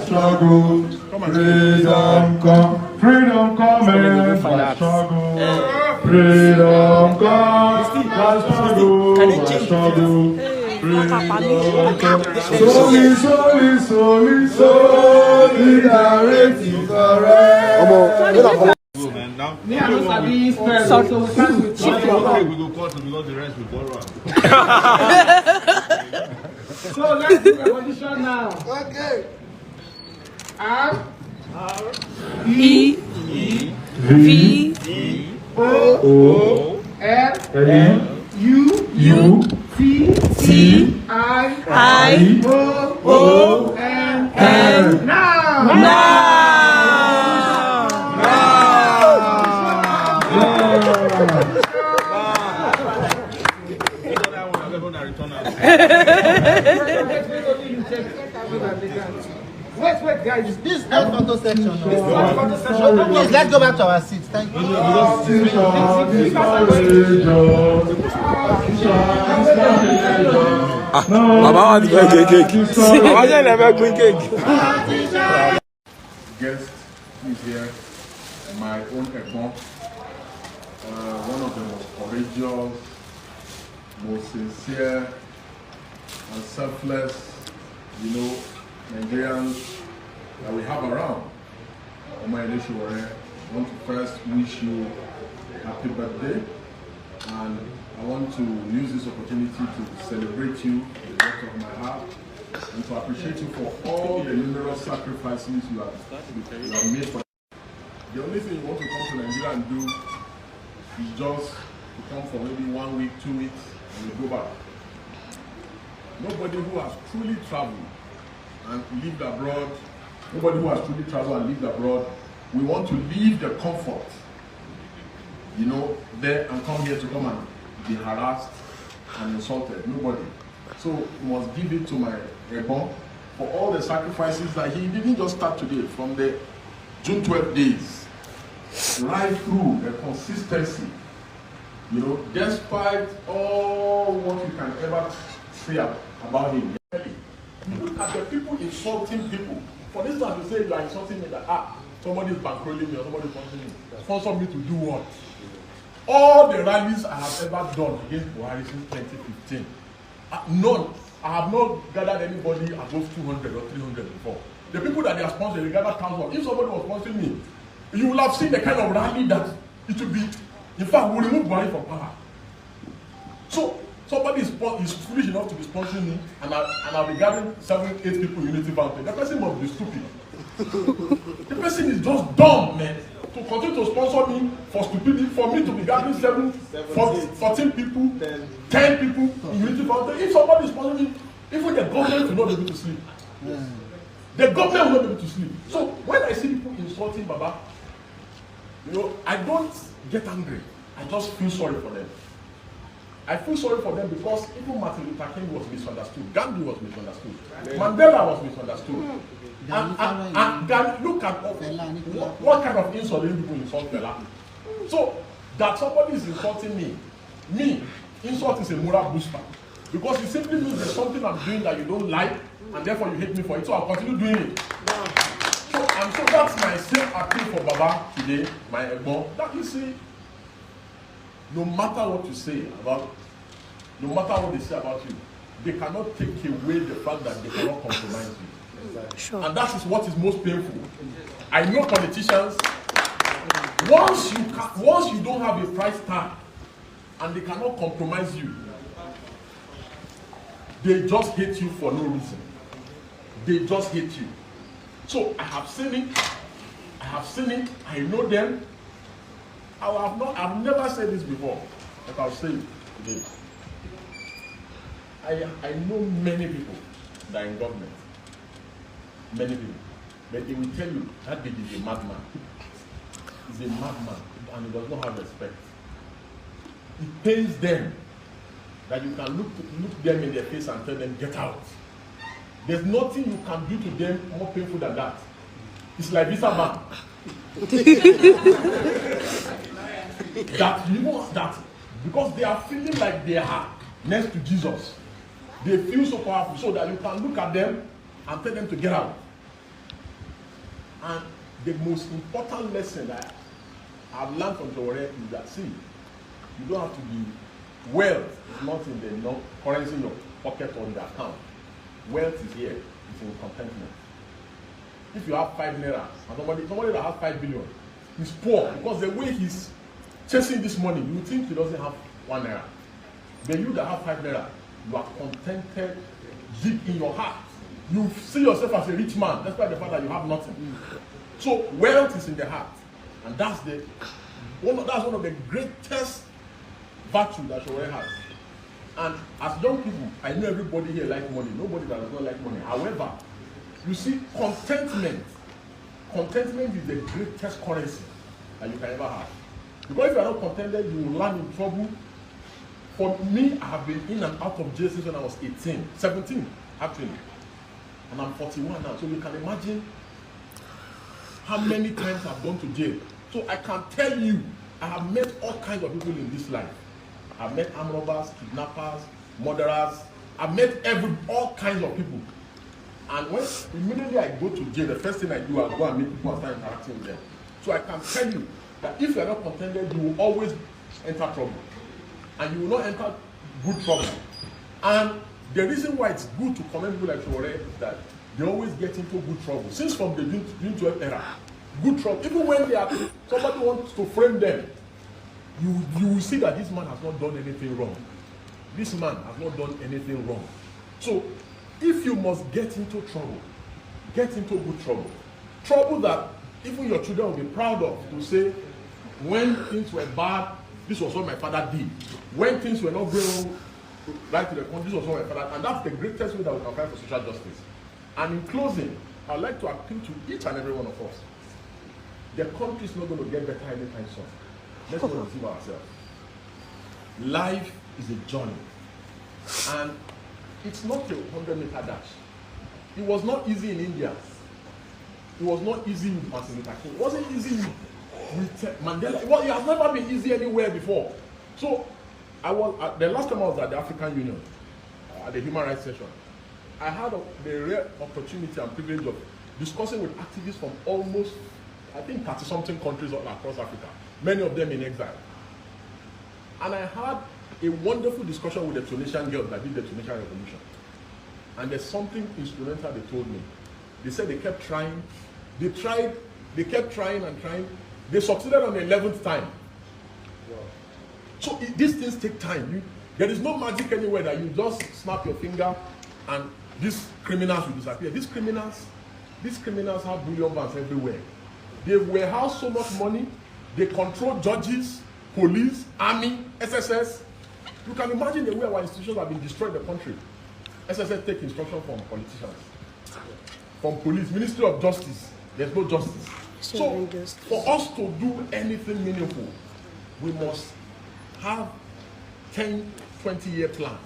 struggle. Freedom come. Freedom cometh by struggle. Freedom come by struggle. By struggle. Solidarity forever. Me and us are being spared, so we can't with we go cut because the rest will borrow. So let's do revolution now. Okay. R E V O L U T I O N. Now. Wait, guys. This is not photo section. This is not photo section. Please, let's go back to our seats. Thank you. Baba, Guest is here, my own Ekmon, one of the most courageous, most sincere and selfless, Nigerians that we have around. Omoyele Sowore, I want to first wish you a happy birthday, and I want to use this opportunity to celebrate you with the bottom of my heart and to appreciate you for all the numerous sacrifices you have made for. The only thing you want to come to Nigeria and do is just to come for maybe 1 week, 2 weeks, and you go back. Nobody who has truly traveled and lived abroad, we want to leave the comfort, there and come here to come and be harassed and insulted. Nobody. So we must give it to my Ebon for all the sacrifices that he didn't just start today, from the June 12 days, right through the consistency, despite all what you can ever say about him. You look at the people insulting people. For instance, you say you are insulting me that somebody is bankrolling me or somebody is sponsoring me. Sponsor me to do what? All the rallies I have ever done against Buhari since 2015, none. I have not gathered anybody above 200 or 300 before. The people that they are sponsoring, they gather thousands. If somebody was sponsoring me, you will have seen the kind of rally that it will be. In fact, we will remove Buhari from power. So somebody is foolish enough to be sponsoring me, and I'll be gathering 7, 8 people in Unity Fountain. The person must be stupid. The person is just dumb, man. To continue to sponsor me for stupidity, for me to be gathering 14 people, 10 people in Unity Fountain. If somebody is sponsoring me, even the government will not be able to sleep. The government will not be able to sleep. So when I see people insulting Baba, I don't get angry. I just feel sorry for them. I feel sorry for them because even Martin Luther King was misunderstood. Gandhi was misunderstood. Mandela was misunderstood. And look at what kind of insult people insult Fela. So that somebody is insulting me, insult is a moral booster. Because it simply means there's something I'm doing that you don't like, and therefore you hate me for it. So I'll continue doing it. So that's my same appeal for Baba today, my Egbon. That you see, no matter what you say about, no matter what they say about you, they cannot take away the fact that they cannot compromise you. Sure. And that is what is most painful. I know politicians, once you don't have a price tag and they cannot compromise you, they just hate you for no reason. They just hate you. So I have seen it, I know them. I've never said this before, but I'll say it today. I know many people that are in government. Many people. But they will tell you that big is a madman. He's a madman and he does not have respect. It pains them that you can look them in their face and tell them, get out. There's nothing you can do to them more painful than that. It's like this man. that because they are feeling like they are next to Jesus. They feel so powerful so that you can look at them and tell them to get out. And the most important lesson that I've learned from Sowore is that, see, you don't have to be, wealth is not in the currency in your pocket or in the account. Wealth is here, it's in contentment. If you have 5 naira, and somebody that has 5 billion, he's poor because the way he's chasing this money, you think he doesn't have 1 naira. But you that have 5 naira, you are contented deep in your heart. You see yourself as a rich man, despite the fact that you have nothing. So wealth is in the heart, and that's one of the greatest virtues that Sowore has. And as young people, I know everybody here likes money. Nobody that does not like money. However, you see, contentment is the greatest currency that you can ever have. Because if you are not contented, you will land in trouble. For me, I have been in and out of jail since when I was 17 actually. and I'm 41 now. So you can imagine how many times I've gone to jail. So I can tell you, I have met all kinds of people in this life. I've met armed robbers, kidnappers, murderers. I've met all kinds of people. And when immediately I go to jail, the first thing I do, I go and meet people and start interacting with them. So I can tell you that if you are not contented, you will always enter trouble. And you will not enter good trouble. And the reason why it's good to commend people like Sowore is that they always get into good trouble. Since from the June 12 era, good trouble. Even when somebody wants to frame them, you will see that this man has not done anything wrong. This man has not done anything wrong. So if you must get into trouble, get into good trouble. Trouble that even your children will be proud of, to say, when things were bad, this was what my father did. When things were not going right to the country, this was what my father. And that's the greatest way that we can fight for social justice. And in closing, I'd like to appeal to each and every one of us. The country is not going to get better anytime soon. Let's not deceive ourselves. Life is a journey. And it's not a 100-meter dash. It was not easy in India. It was not easy with Martin Luther King. It wasn't easy with Mandela. It has never been easy anywhere before. So, the last time I was at the African Union, at the Human Rights Session, I had the rare opportunity and privilege of discussing with activists from almost, I think, 30-something countries all across Africa, many of them in exile. And I had a wonderful discussion with the Tunisian girls that did the Tunisian Revolution. And there's something instrumental they told me. They said they kept trying. They kept trying and trying. They succeeded on the 11th time. Wow. So these things take time. There is no magic anywhere that you just snap your finger and these criminals will disappear. These criminals have bullion banks everywhere. They warehouse so much money. They control judges, police, army, SSS. You can imagine the way our institutions have been destroyed in the country. SSS take instruction from politicians, from police, Ministry of Justice. There's no justice. So for us to do anything meaningful, we must have 10, 20-year plan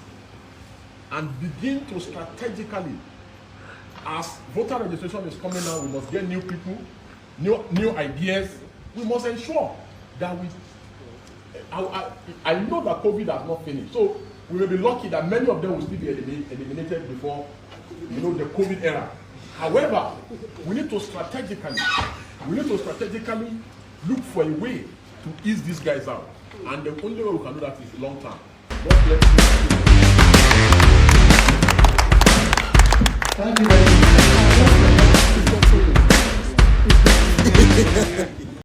and begin to strategically, as voter registration is coming now, we must get new people, new ideas. We must ensure that I know that COVID has not finished, so we will be lucky that many of them will still be eliminated before, the COVID era. However, we need to strategically look for a way to ease these guys out, and the only way we can do that is long term. God bless you. Thank you very much.